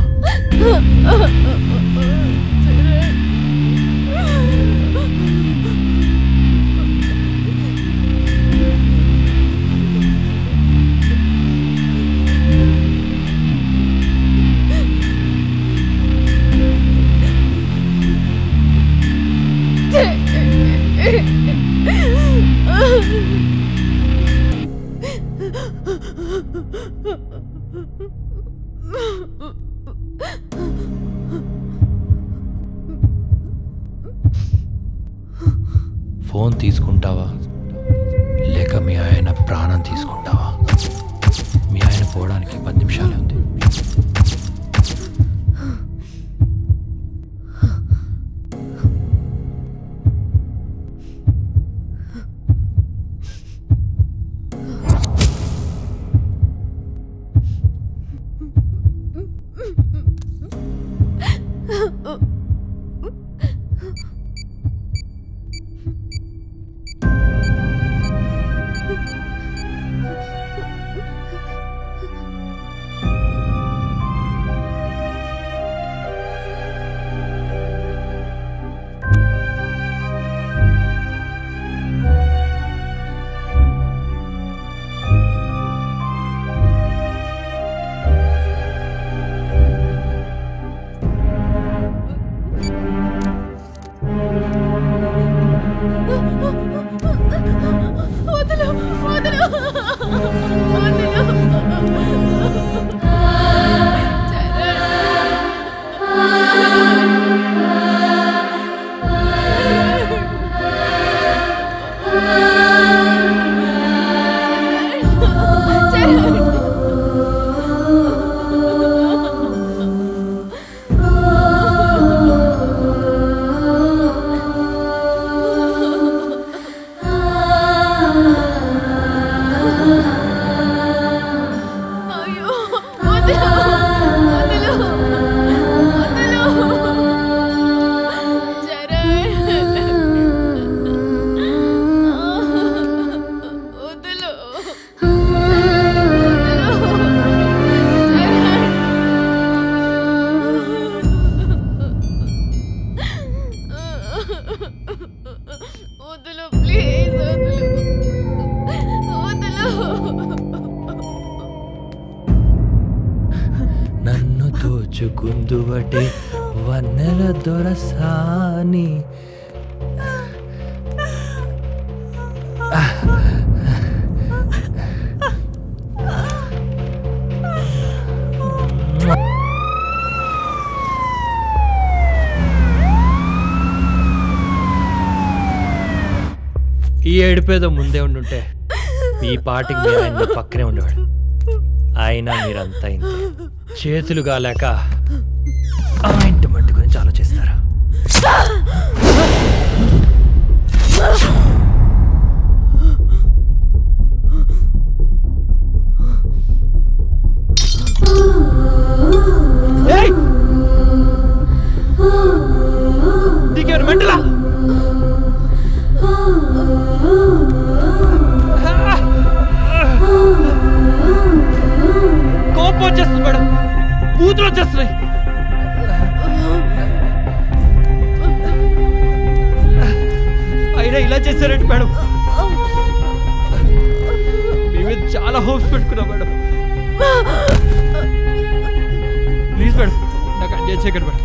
ఫోన్ తీసుకుంటావా లేక మీ ఆయన ప్రాణం తీసుకుంటావా? మీ ఆయన పోవడానికి 10 నిమిషాలే ఉంది. నన్ను దోచుకుందువటే వన్నెల దొరసాని ఈ ఏడిపేదో ముందే ఉండుంటే ఈ పాటికి మీరు ఆయన పక్కనే ఉండేవాడు. అయినా మీరంతా ఇంతే, చేతులు గాలేక ఆ ఇంటి మట్టి గురించి ఆలోచిస్తారు. నీకేమైనా మెంటలా? కోపం వచ్చేస్తుంది మేడం, బూతులు వచ్చేస్తున్నాయి. అయినా ఇలా చేశారండి మేడం. మీ మీద చాలా హోప్స్ పెట్టుకున్నాం మేడం. ప్లీజ్ మేడం, నాకు అన్యాయం చేయకండి మేడం.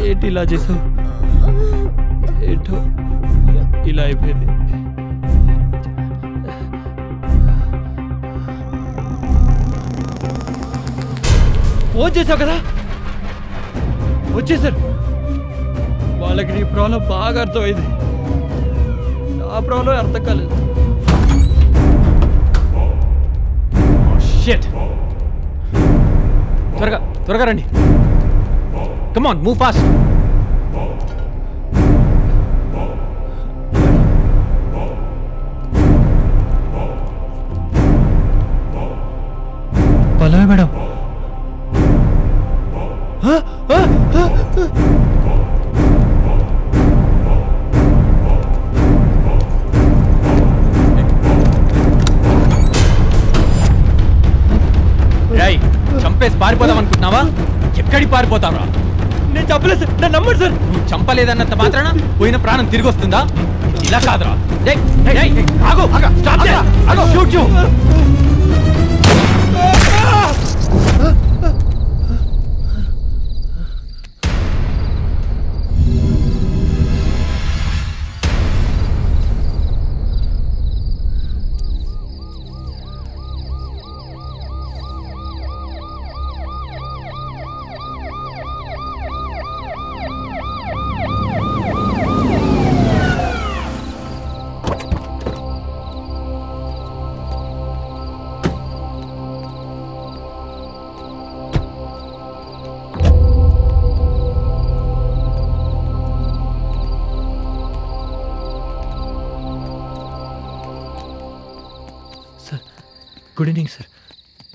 ఏంటి ఇలా చేసావు? ఏంటో ఇలా అయిపోయింది. ఫోన్ చేసావు కదా, వచ్చేసారు. వాళ్ళకి నీ ప్రాబ్లం బాగా అర్థమైంది, నా ప్రాబ్లం అర్థం కాలేదు. షిట్, త్వరగా త్వరగా రండి. Come on, move fast. Pallavi madam, చంపేసి పారిపోదాం అనుకుంటున్నావా? ఎక్కడికి పారిపోతావరా? నేను చంపలేదు సార్, నన్ను నమ్మండి సార్. నువ్వు చంపలేదన్నంత మాత్రాన పోయిన ప్రాణం తిరిగి వస్తుందా? ఇలా కాదురా. ఆగు, స్టాప్ చేయి. ఆగు, shoot you. Good evening sir.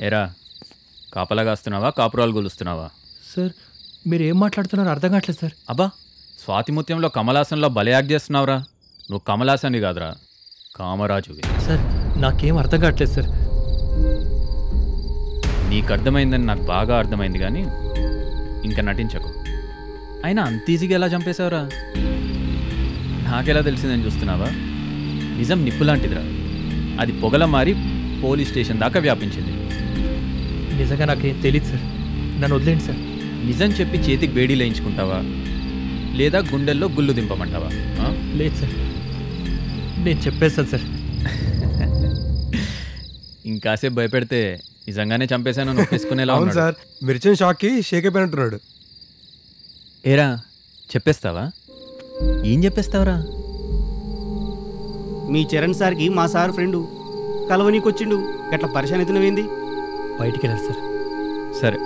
ఏరా కాపలాగా వస్తున్నావా, కాపురాలు గొలుస్తున్నావా? సార్ మీరు ఏం మాట్లాడుతున్నారో అర్థం కావట్లేదు సార్. అబ్బా, స్వాతిముత్యంలో కమలాసన్లో భలే యాక్ట్ చేస్తున్నావురా. నువ్వు కమలాసన్వి కాదురా, కామరాజువి. సార్ నాకేం అర్థం కావట్లేదు సార్. నీకు అర్థమైందని నాకు బాగా అర్థమైంది, కానీ ఇంకా నటించకు. అయినా అంత ఈజీగా ఎలా చంపేశావురా? నాకెలా తెలిసిందని చూస్తున్నావా? నిజం నిప్పులాంటిదిరా. అది పొగల మారి పోలీస్ స్టేషన్ దాకా వ్యాపించింది. నిజంగా నాకేం తెలియదు సార్, నన్ను వదిలేండి సార్. నిజం చెప్పి చేతికి వేడి లేయించుకుంటావా, లేదా గుండెల్లో గుళ్ళు దింపమంటావా? లేదు సార్, నేను చెప్పేస్తాను సార్. ఇంకాసేపు భయపెడితే నిజంగానే చంపేశాను ఒప్పేసుకునేలా అవును ఉన్నాడు. సార్, మిర్చిన షాక్కి షేక్ అయిపోయినట్టున్నాడు. ఏరా చెప్పేస్తావా? ఏం చెప్పేస్తావురా? మీ చరణ్ సార్కి మా సార్ ఫ్రెండు కలవనీకొచ్చిండు, గట్ల పరిశాన్ అవుతున్నవేంది? బయటికి వెళ్ళారు సార్. సరే,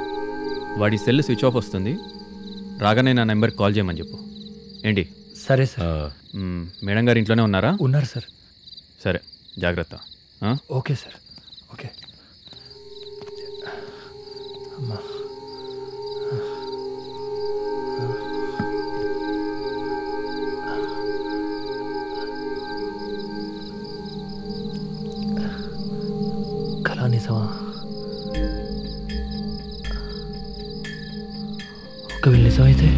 వాడి సెల్ స్విచ్ ఆఫ్ వస్తుంది, రాగానే నా నెంబర్కి కాల్ చేయమని చెప్పు. ఏంటి? సరే సార్. మేడం గారు ఇంట్లోనే ఉన్నారా? ఉన్నారు సార్. సరే, జాగ్రత్త. Okay sir. ఓకే. అమ్మా కళా నిజమా? ఒకవేళ నిజమైతే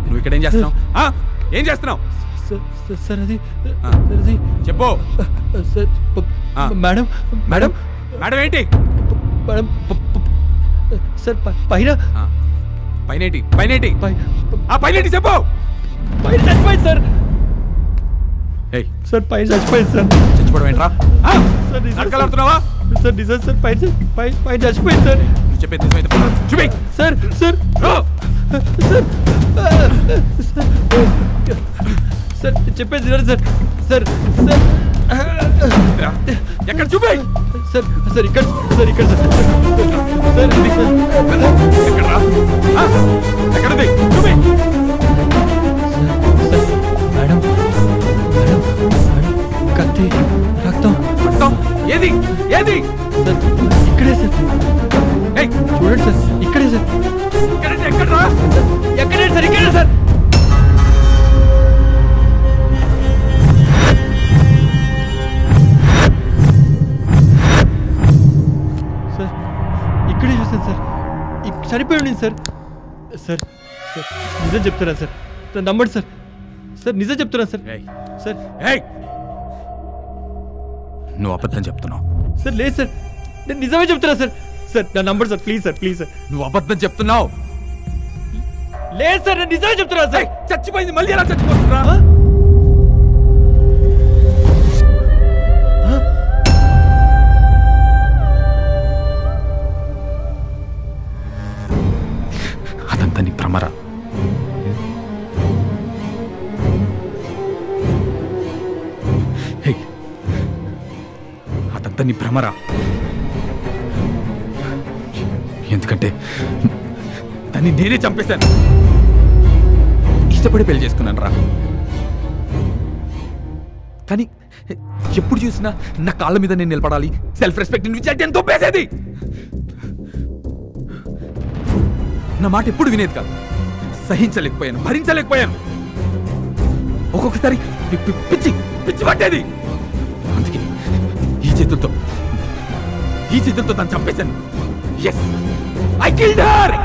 నువ్వు ఇక్కడ ఏం చేస్తున్నావు? ఏం చేస్తున్నావు? సార్ అది చెప్పు. మేడం మేడం మేడం ఏంటి? మేడం సార్ పైన పైనేటి పైనేటి పైనేటి చెప్పు. పైన చచ్చిపోయింది సార్. సార్ పైన చచ్చిపోయింది సార్. చచ్చిపోవడం ఏంట్రా? నడకలాడుతున్నావా? సార్ నిజం సార్, పైన చచ్చిపోయింది సార్. చెప్పేది నిజమైతే చూపి. సార్ సార్ సార్ చెప్పేది సార్. సార్ సార్ ఎక్కడ చూపి. సార్ సార్ ఇక్కడ సార్ ఇక్కడ సార్ ఎక్కడది చూపి. మేడం మేడం మేడం కత్తి రక్తం రక్తం ఏది ఇక్కడే సార్. చూడండి సార్, ఇక్కడే సార్. ఎక్కడ్రా? ఎక్కడే సార్, ఇక్కడే సార్. సార్ ఇక్కడే చూసాను సార్. చనిపోయి సార్. సార్ సార్ నిజం చెప్తున్నా సార్. నమ్మండి సార్. సార్ నిజం చెప్తున్నా సార్. సార్ నువ్వు అబద్ధం చెప్తున్నావు. సార్ లేదు సార్, నేను నిజమే చెప్తున్నా సార్. సార్ నా number sir, please sir, please sir. నువ్వు అబద్ధం చెప్తున్నావు. లేదు సార్, నేను నిజమే చెప్తున్నా సార్. చచ్చిపోయింది, మళ్ళీ ఎలా చచ్చిపోతున్నా? అదంతా నీ భ్రమరా? అదంతా నీ భ్రమరా? ఎందుకంటే దాన్ని నేనే చంపేశాను. ఇష్టపడి పెళ్లి చేసుకున్నాను రా. కానీ ఎప్పుడు చూసినా నా కాళ్ళ మీద నేను నిలబడాలి, సెల్ఫ్ రెస్పెక్ట్ ఎంతో పేసేది. నా మాట ఎప్పుడు వినేది కాదు. సహించలేకపోయాను, భరించలేకపోయాను. ఒక్కొక్కసారి పిచ్చి పిచ్చి పట్టేది. అందుకే ఈ చేతులతో తను చంపేశాను. Yes, I killed her.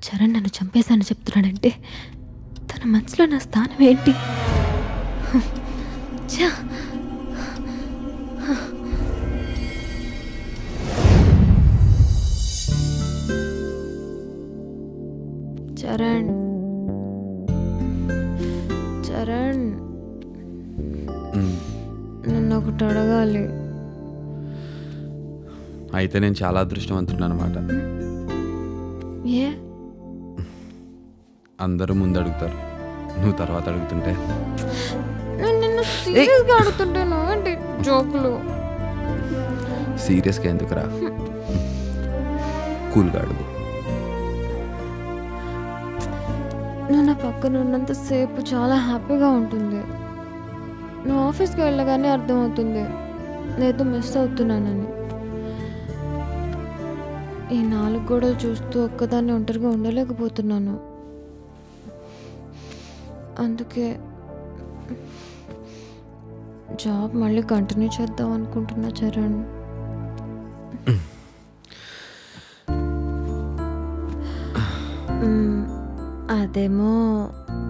Charan నన్ను చంపేశాను చెప్తున్నాడంటే తన మనసులో నా స్థానం ఏంటి? చరణ్ చరణ్ నన్ను ఒకటి అడగాలి. అయితే నేను చాలా అదృష్టవంతుడు అనమాట. ఏ? అందరూ ముందు అడుగుతారు, నువ్వు తర్వాత అడుగుతుంటే. నిన్ను సీరియస్గా అడుగుతుంటాను ఏంటి జోకులు? సీరియస్గా ఎందుకురా, కూల్గా అడుగు. నువ్వు నా పక్కన ఉన్నంతసేపు చాలా హ్యాపీగా ఉంటుంది. నువ్వు ఆఫీస్కి వెళ్ళగానే అర్థమవుతుంది నేను మిస్ అవుతున్నానని. ఈ 4 గోడలు చూస్తూ ఒక్కదాన్ని ఒంటరిగా ఉండలేకపోతున్నాను. అందుకే జాబ్ మళ్ళీ కంటిన్యూ చేద్దాం అనుకుంటున్నా చరణ్. అదేమో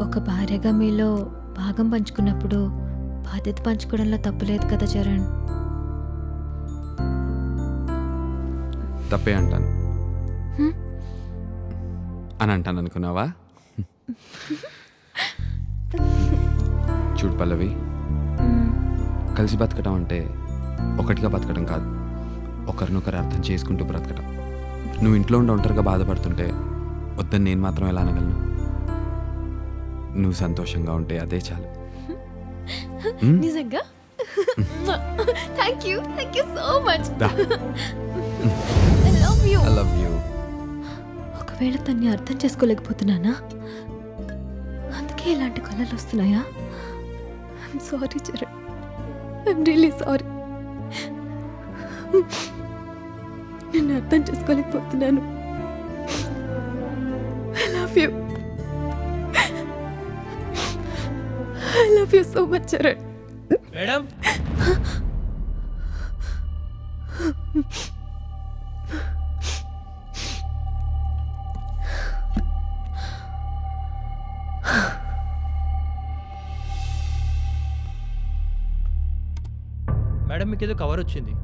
ఒక భార్యగా మీలో భాగం పంచుకున్నప్పుడు బాధ్యత పంచుకోవడంలో తప్పులేదు కదా చరణ్? తప్పే అంటాను అని అంటాను అనుకున్నావా? చూడు పల్లవి, కలిసి బతకడం అంటే ఒకటిగా బతకడం కాదు, ఒకరినొకరు అర్థం చేసుకుంటూ బ్రతకడం. నువ్వు ఇంట్లో ఉండి ఒంటరిగా బాధపడుతుంటే వద్దని నేను మాత్రం ఎలా అనగలను? నువ్వు సంతోషంగా ఉంటే అదే చాలు. నిజంగా? Thank you so much. I love you. ఒకవేళ తన్ని అర్థం చేసుకోలేకపోతున్నానా? అందుకే ఇలాంటి కళలు వస్తున్నాయా? I'm sorry Charan, I'm really sorry. నేను అర్థం చేసుకోలేకపోతున్నాను. I love you. I love you so much, Charan. Madam? Madam మీకు ఏదో కవర్ వచ్చింది.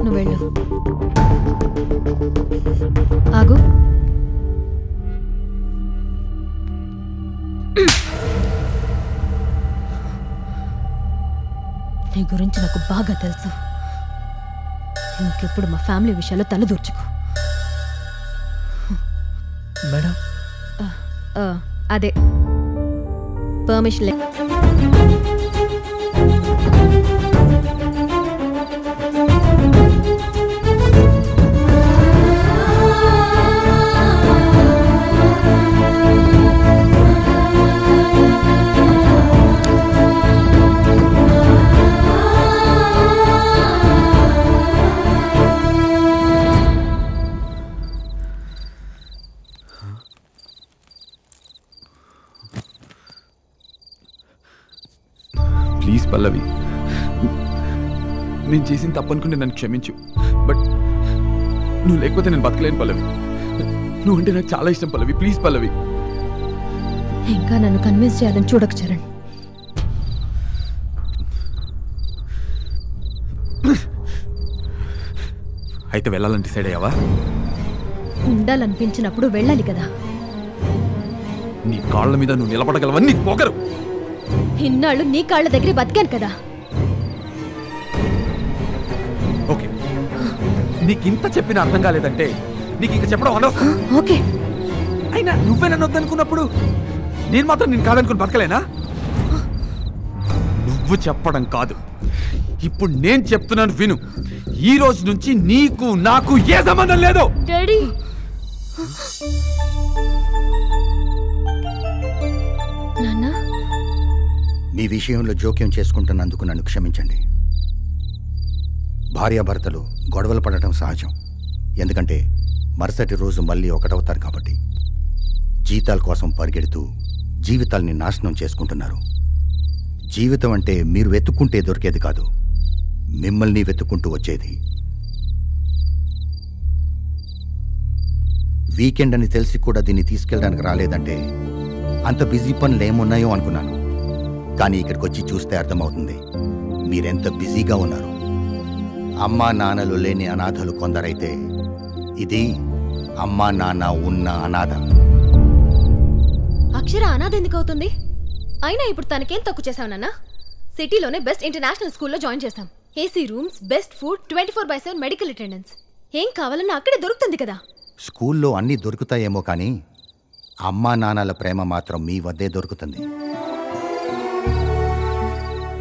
నువ్వు వెళ్ళు. ఆగు. నీ గురించి నాకు బాగా తెలుసు. ఇంకెప్పుడు మా ఫ్యామిలీ విషయాల్లో తలదూర్చుకో. మేడం అదే పర్మిషన్ ప్లీజ్ పల్లవి, నేను చేసిన తప్పనుకుంటే నన్ను క్షమించు. బట్ నువ్వు లేకపోతే నేను బతకలేను పల్లవి. నువ్వు అంటే నాకు చాలా ఇష్టం పల్లవి. ప్లీజ్ పల్లవి. ఇంకా నన్ను కన్విన్స్ చేయాలని చూడకు చరణ్. అయితే వెళ్ళాలని డిసైడ్ అయ్యావా? ఉండాలనిపించినప్పుడు వెళ్ళాలి కదా. నీ కాళ్ళ మీద నువ్వు నిలబడగలవని పోగరు. ఇన్నాళ్ళు నీ కాళ్ళ దగ్గరే బతికాను కదా. ఓకే, నీకింత చెప్పిన అర్థం కాలేదంటే నీకు ఇంకా చెప్పడం అనవసరం. ఓకే, అయినా నువ్వే నన్ను వద్దనుకున్నప్పుడు నేను మాత్రం నేను కాదనుకుని బతకలేనా? నువ్వు చెప్పడం కాదు, ఇప్పుడు నేను చెప్తున్నాను విను. ఈ రోజు నుంచి నీకు నాకు ఏ సంబంధం లేదు. డాడీ, నాన్న, మీ విషయంలో జోక్యం చేసుకుంటున్నందుకు నన్ను క్షమించండి. భార్యాభర్తలు గొడవలు పడటం సహజం. ఎందుకంటే మరుసటి రోజు మళ్ళీ ఒకటవుతారు కాబట్టి. జీతాల కోసం పరిగెడుతూ జీవితాల్ని నాశనం చేసుకుంటున్నారు. జీవితం అంటే మీరు వెతుక్కుంటే దొరికేది కాదు, మిమ్మల్ని వెతుక్కుంటూ వచ్చేది. వీకెండ్ అని తెలిసి కూడా దీన్ని తీసుకెళ్ళడానికి రాలేదంటే అంత బిజీ పనులు ఏమున్నాయో అనుకున్నాను. కానీ ఇక్కడికి వచ్చి చూస్తే అర్థమవుతుంది మీరెంత బిజీగా ఉన్నారు. అమ్మా నాన్నలు లేని అనాథలు కొందరైతే ఇది అమ్మా నాన్న ఉన్న అనాథ. అక్షర అనాథ ఎందుకు అవుతుంది? అయినా ఇప్పుడు తనకేం తక్కువ చేశావు నాన్న? సిటీలోనే బెస్ట్ ఇంటర్నేషనల్ స్కూల్లో జాయిన్ చేశాం. AC rooms, best food, 24/7 medical attendance. ఏం కావాలన్నా అక్కడే దొరుకుతుంది కదా. స్కూల్లో అన్నీ దొరుకుతాయేమో కానీ అమ్మా నాన్నల ప్రేమ మాత్రం మీ వద్దే దొరుకుతుంది.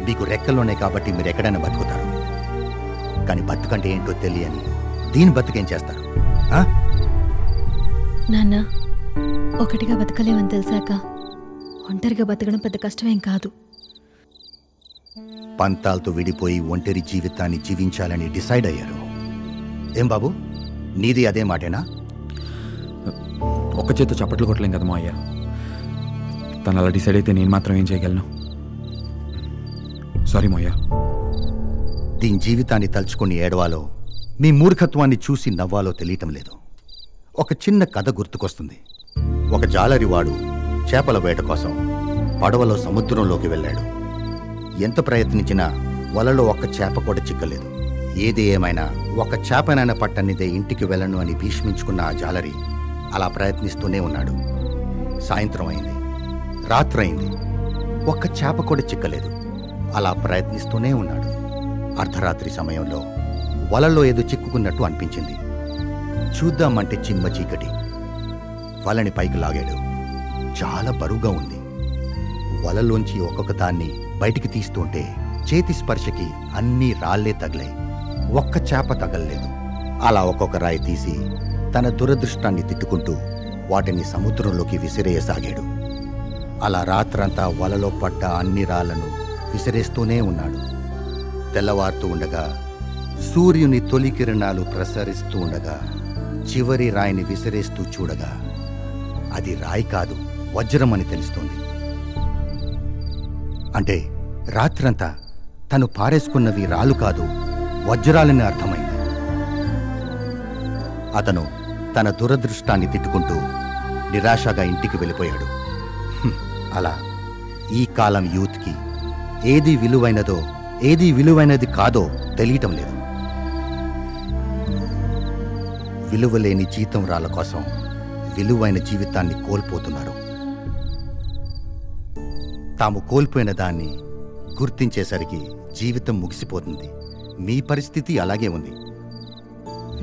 మీకు రెక్కల్లోనే కాబట్టి మీరు ఎక్కడైనా బతుకుతారు. కానీ బతుకంటే ఏంటో తెలియని దీని బతుకేం చేస్తారు? నాన్న, ఒకటిగా బతకలేమని తెలిసాక ఒంటరిగా బతకడం పెద్ద కష్టమేం కాదు. పంతాలతో విడిపోయి ఒంటరి జీవితాన్ని జీవించాలని డిసైడ్ అయ్యారు. ఏం బాబు, నీది అదే మాటేనా? ఒక్క చేత్తో చప్పట్లు కొట్టలేం కదా మా అయ్య. తను అలా డిసైడ్ అయితే నేను మాత్రం ఏం చేయగలను? సారీ మోయ్యా. దీని జీవితాన్ని తలుచుకొని ఏడవాలో మీ మూర్ఖత్వాన్ని చూసి నవ్వాలో తెలియటం లేదు. ఒక చిన్న కథ గుర్తుకొస్తుంది. ఒక జాలరివాడు చేపల వేట కోసం పడవలో సముద్రంలోకి వెళ్ళాడు. ఎంత ప్రయత్నించినా వలలో ఒక్క చేప కూడా చిక్కలేదు. ఏది ఏమైనా ఒక చేపనైనా పట్టనిదే ఇంటికి వెళ్ళను అని భీష్మించుకున్న ఆ జాలరి అలా ప్రయత్నిస్తూనే ఉన్నాడు. సాయంత్రం అయింది, రాత్రైంది, ఒక్క చేప కూడా చిక్కలేదు. అలా ప్రయత్నిస్తూనే ఉన్నాడు. అర్ధరాత్రి సమయంలో వలలో ఏదో చిక్కుకున్నట్టు అనిపించింది. చూద్దామంటే చిమ్మ చీకటి. వలని పైకి లాగాడు. చాలా బరువుగా ఉంది. వలలోంచి ఒక్కొక్క దాన్ని బయటికి తీస్తుంటే చేతి స్పర్శకి అన్నీ రాళ్లే తగిలాయి. ఒక్క చేప తగలలేదు. అలా ఒక్కొక్క రాయి తీసి తన దురదృష్టాన్ని తిట్టుకుంటూ వాటిని సముద్రంలోకి విసిరేయసాగాడు. అలా రాత్రంతా వలలో పడ్డ అన్ని రాళ్లను విసిరేస్తూనే ఉన్నాడు. తెల్లవారుతూ ఉండగా సూర్యుని తొలి కిరణాలు ప్రసరిస్తూ ఉండగా చివరి రాయిని విసిరేస్తూ చూడగా అది రాయి కాదు, వజ్రం అని తెలుస్తుంది. అంటే రాత్రంతా తను పారేసుకున్నవి రాళ్ళు కాదు, వజ్రాలని అర్థమైంది. అతను తన దురదృష్టాన్ని తిట్టుకుంటూ నిరాశగా ఇంటికి వెళ్ళిపోయాడు. అలా ఈ కాలం యూత్కి ఏది విలువైనదో ఏది విలువైనది కాదో తెలియటం లేదు. విలువలేని జీతం రాళ్ళ కోసం విలువైన జీవితాన్ని కోల్పోతున్నారు. తాము కోల్పోయిన దాన్ని గుర్తించేసరికి జీవితం ముగిసిపోతుంది. మీ పరిస్థితి అలాగే ఉంది.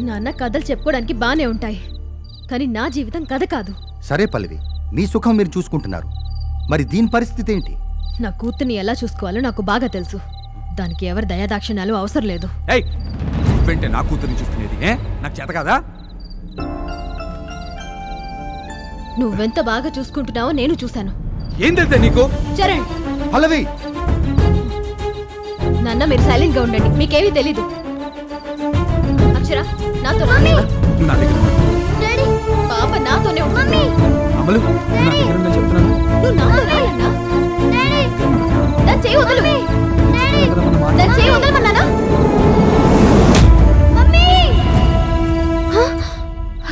నాన్న కథలు చెప్పుకోవడానికి బానే ఉంటాయి, కానీ నా జీవితం కథ కాదు. సరే పల్లవి, మీ సుఖం మీరు చూసుకుంటున్నారు, మరి దీని పరిస్థితి ఏంటి? నా కూతుర్ని ఎలా చూసుకోవాలో నాకు బాగా తెలుసు. దానికి ఎవరి దయాదాక్షిణ్యాలు అవసరం లేదు. వెంటే నా కూతుర్ని చూసుకునేది నాకు చేత కాదా? నువ్వెంత బాగా చూసుకుంటున్నావో నేను చూశాను. ఏం తెలుసా నీకు? చరణ్, పల్లవి, నాన్న మీరు సైలెంట్ గా ఉండండి, మీకేమీ తెలీదు. అక్షర నాతో రా. నా దగ్గర డాడీ, పాప నాతోనే ఉంది. అమలు, నా దగ్గర ఉందని చెప్తున్నాను. నువ్వు నాతో రాయన్నా. దాన్ని చేయి వదలు. దాన్ని చేయి వదలమన్నానా?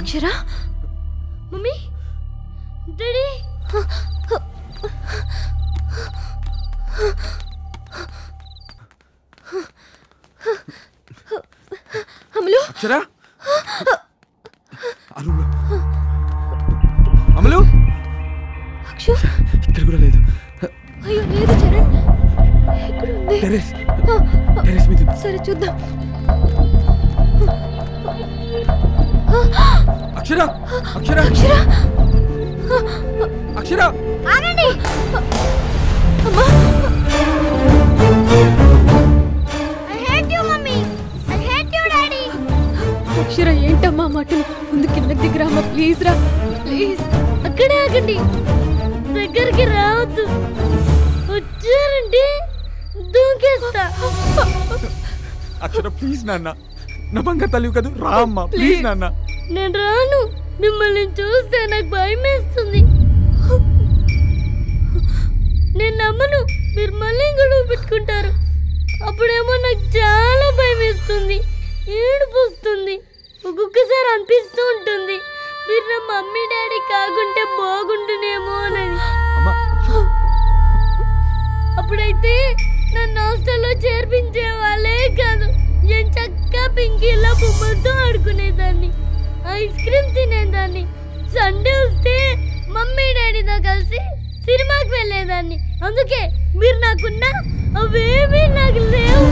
అక్షర, మమ్మీ, డాడీ. అమలు, అక్షర, అమలు, అక్షర ఇక్కడ కూడా లేదు. అయ్యో లేదు చరణ్, ఇక్కడ ఉంది. టెరెస్ మీద. సరే చూద్దాం. అక్షర, అక్షర, అక్షర, అక్షర, ఆగండి. అమ్మా, అక్షర ఏంటమ్మా మాటలు? ముందు కిందకి దిగరా అమ్మా, ప్లీజ్ రా, ప్లీజ్. అక్కడే ఆగండి, దగ్గరికి రావద్దు, వచ్చారండి దూకేస్తా. అక్షర ప్లీజ్ నాన్న, నా బంగారు తల్లి కదా, రా అమ్మా ప్లీజ్ నాన్న. నేను రాను, మిమ్మల్ని చూస్తే నాకు భయం వేస్తుంది. నేను నమ్మను, మీరు మళ్ళీ గొడవ పెట్టుకుంటారు. అప్పుడేమో నాకు చాలా భయం వేస్తుంది, ఏడుపు వస్తుంది, ఒక్కొక్కసారి అనిపిస్తూ ఉంటుంది మీరు నా మమ్మీ డాడీ కాకుంటే బాగుంటునేమో అని. అప్పుడైతే నన్ను హాస్టల్లో చేర్పించే వాళ్ళే కాదు, నేను చక్కగా పింకీలో బొమ్మలతో ఆడుకునేదాన్ని, ఐస్ క్రీమ్ తినేదాన్ని, సండే వస్తే మమ్మీ డాడీతో కలిసి సినిమాకి వెళ్ళేదాన్ని. అందుకే మీరు నాకున్నా అవేమీ నాకు లేవు.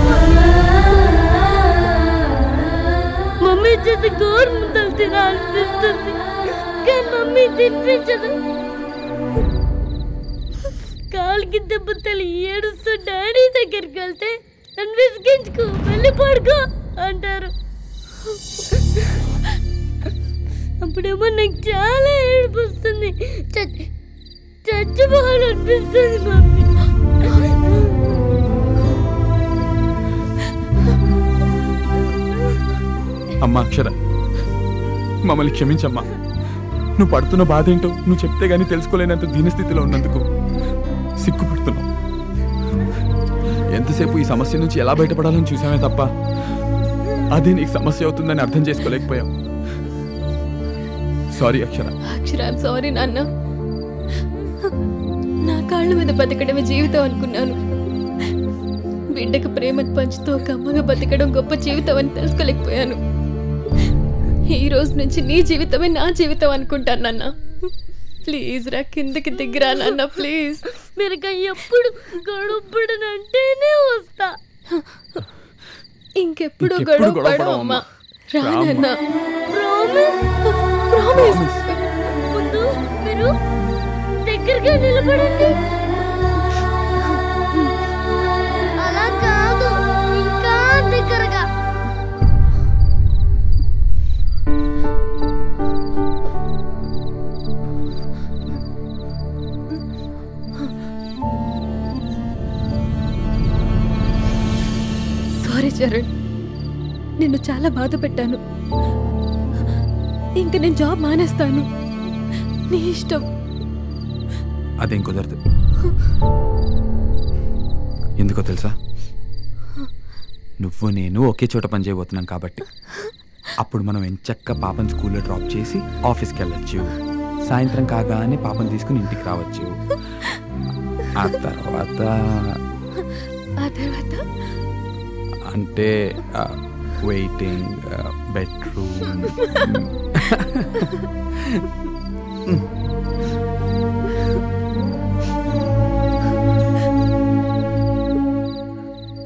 మమ్మీ చేత గోరు ముద్దలు తినాలనిపిస్తుంది, కానీ మమ్మీ తినిపించదు. కాలికి దెబ్బ తల్లి ఏడుస్తూ డాడీ దగ్గరికి వెళ్తే నన్ను విసిగించుకో, వెళ్ళి పడుకో అంటారు. అప్పుడేమో నాకు చాలా ఏడుపు వస్తుంది, చచ్చిపోవాలనిపిస్తుంది మమ్మీ. అమ్మా అక్షర, మమ్మల్ని క్షమించమ్మా. నువ్వు పడుతున్న బాధ ఏంటో నువ్వు చెప్తే గానీ తెలుసుకోలేనంత దీనస్థితిలో ఉన్నందుకు సిగ్గుపడుతున్నావు. ఎంతసేపు ఈ సమస్య నుంచి ఎలా బయటపడాలని చూసామే తప్ప అదే నీకు సమస్య అవుతుందని అర్థం చేసుకోలేకపోయాం. సారీ అక్షర. అక్షర, సారీ నాన్న. నా కాళ్ళ మీద బతకడమే జీవితం అనుకున్నాను. బిడ్డకు ప్రేమను పంచుతూ ఒక అమ్మగా బతకడం గొప్ప జీవితం అని తెలుసుకోలేకపోయాను. ఈ రోజు నుంచి నీ జీవితమే నా జీవితం అనుకుంటాను నాన్న. ప్లీజ్ రా, కిందకి దిగిరా నాన్న, ప్లీజ్. మీరు ఎప్పుడు గొడవపడనంటేనే వస్తా, ఇంకెప్పుడు గొడవపడమ్మా. రా నాన్న, ప్రామిస్. ముందు మీరు దగ్గరగా నిలబడండి. అలా కాదు, ఇంకా దగ్గరగా. సారీ చరణ్, నిన్ను చాలా బాధ పెట్టాను. ఇంక నేను జాబ్ మానేస్తాను, నీ ఇష్టం. అదేం కుదరదు. ఎందుకో తెలుసా, నువ్వు నేను ఒకే చోట పని చేయబోతున్నాం కాబట్టి. అప్పుడు మనం ఎంచక్క పాపని స్కూల్లో డ్రాప్ చేసి ఆఫీస్కి వెళ్ళొచ్చు, సాయంత్రం కాగానే పాపని తీసుకుని ఇంటికి రావచ్చు. ఆ తర్వాత అంటే వెయిటింగ్, బెడ్రూమ్.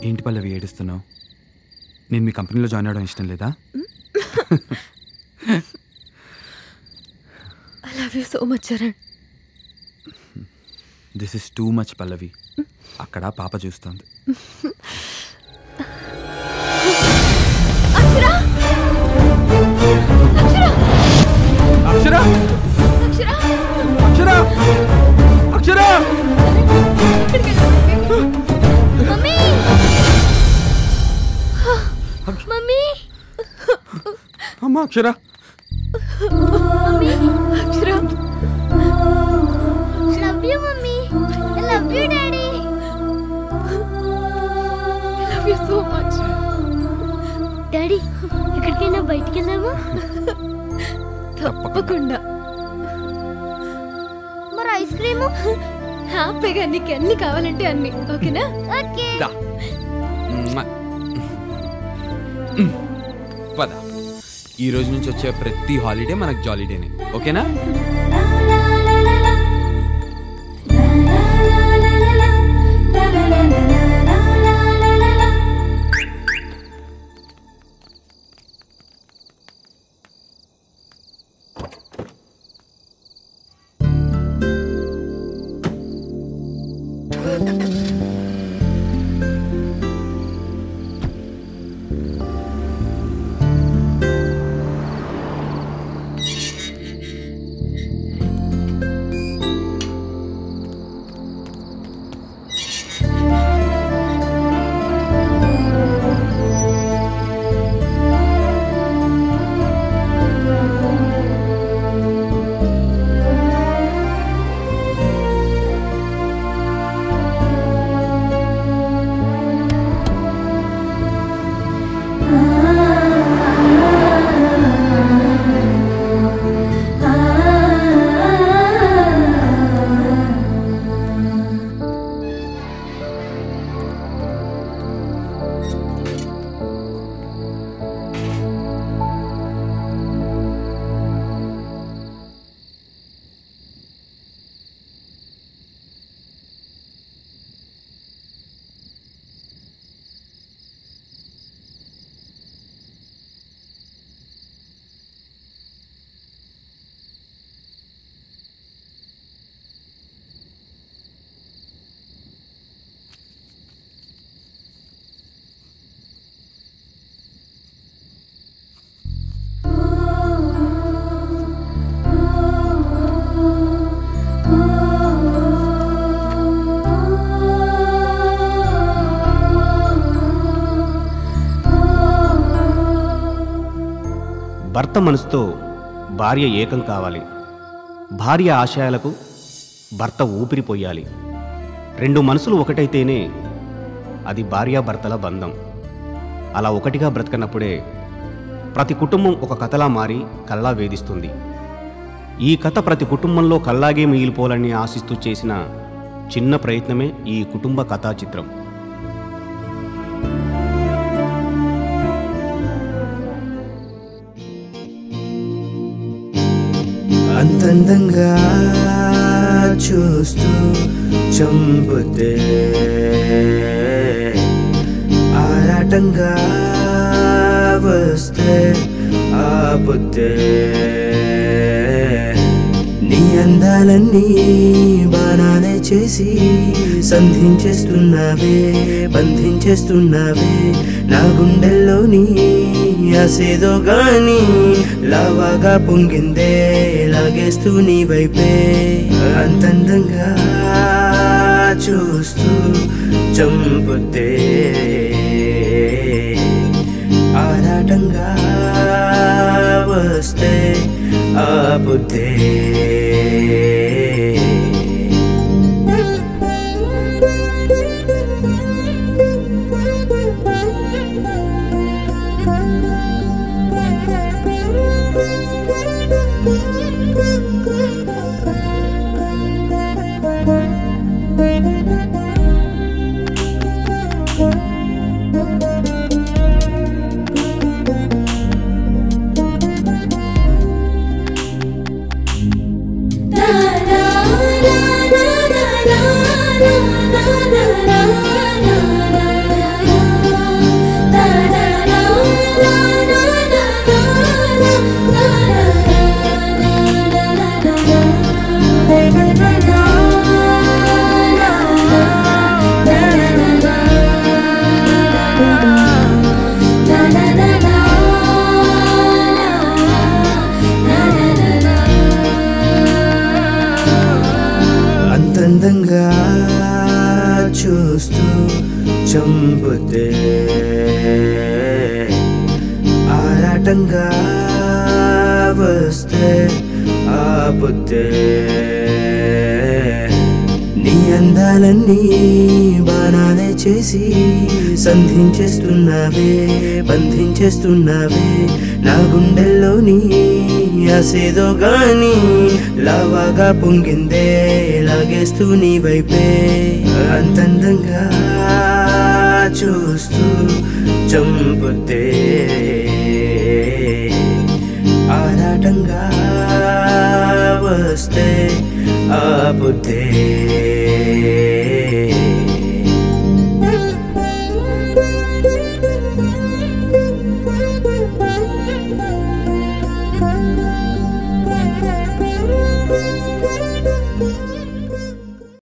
ఏంటి పల్లవి ఏడుస్తున్నావు? నేను మీ కంపెనీలో జాయిన్ అవ్వడం ఇష్టం లేదా? I love you so much Charan. This is too much Pallavi. అక్కడ పాప చూస్తోంది. అక్షర అక్షర అక్షర అక్షర అక్షర మమ్మీ మమ్మీ అమ్మా Akshara mummy Akshara love you mummy love you daddy love you so much. Daddy ఎక్కడికైనా బయటికి వెళ్దామా? తప్పకుండా. మరి ఐస్ క్రీము? హ్యాపీగా నీకు అన్ని కావాలంటే అన్ని. ఓకేనా? ఓకే. పద. ఈ రోజు నుంచి వచ్చే ప్రతి హాలిడే మనకు జాలీడేనే. ఓకేనా? భర్త మనసుతో భార్య ఏకం కావాలి. భార్య ఆశయాలకు భర్త ఊపిరిపోయాలి. రెండు మనసులు ఒకటైతేనే అది భార్యాభర్తల బంధం. అలా ఒకటిగా బ్రతకనప్పుడే ప్రతి కుటుంబం ఒక కథలా మారి కల్లా వేధిస్తుంది. ఈ కథ ప్రతి కుటుంబంలో కల్లాగే మిగిలిపోవాలని ఆశిస్తూ చేసిన చిన్న ప్రయత్నమే ఈ కుటుంబ కథా చిత్రం. అంతందంగా చూస్తూ చంపుతే ఆరాటంగా వస్తే ఆపుతే నీ అందాలన్నీ బాణాలే చేసి సంధించేస్తున్నావే బంధించేస్తున్నావే నా గుండెల్లోని ఆసేదో గాని లావాగా పొంగిందే లాగేస్తూ నీ వైపే అంతందంగా చూస్తూ చంపుతే ఆరాటంగా వస్తే ఆపుతే Da అంతందంగా చూస్తూ చంపుతే ఆరాటంగా వస్తే ఆపుతే నీ అందాలన్నీ బాణాలే చేసి సంధించేస్తున్నావే బంధించేస్తున్నావే నా గుండెల్లోని ఆసేదో గాని లావాగా పొంగిందే లాగేస్తూ నీ వైపే అంతందంగా చూస్తూ చంపుతే ఆరాటంగా వస్తే ఆపుతే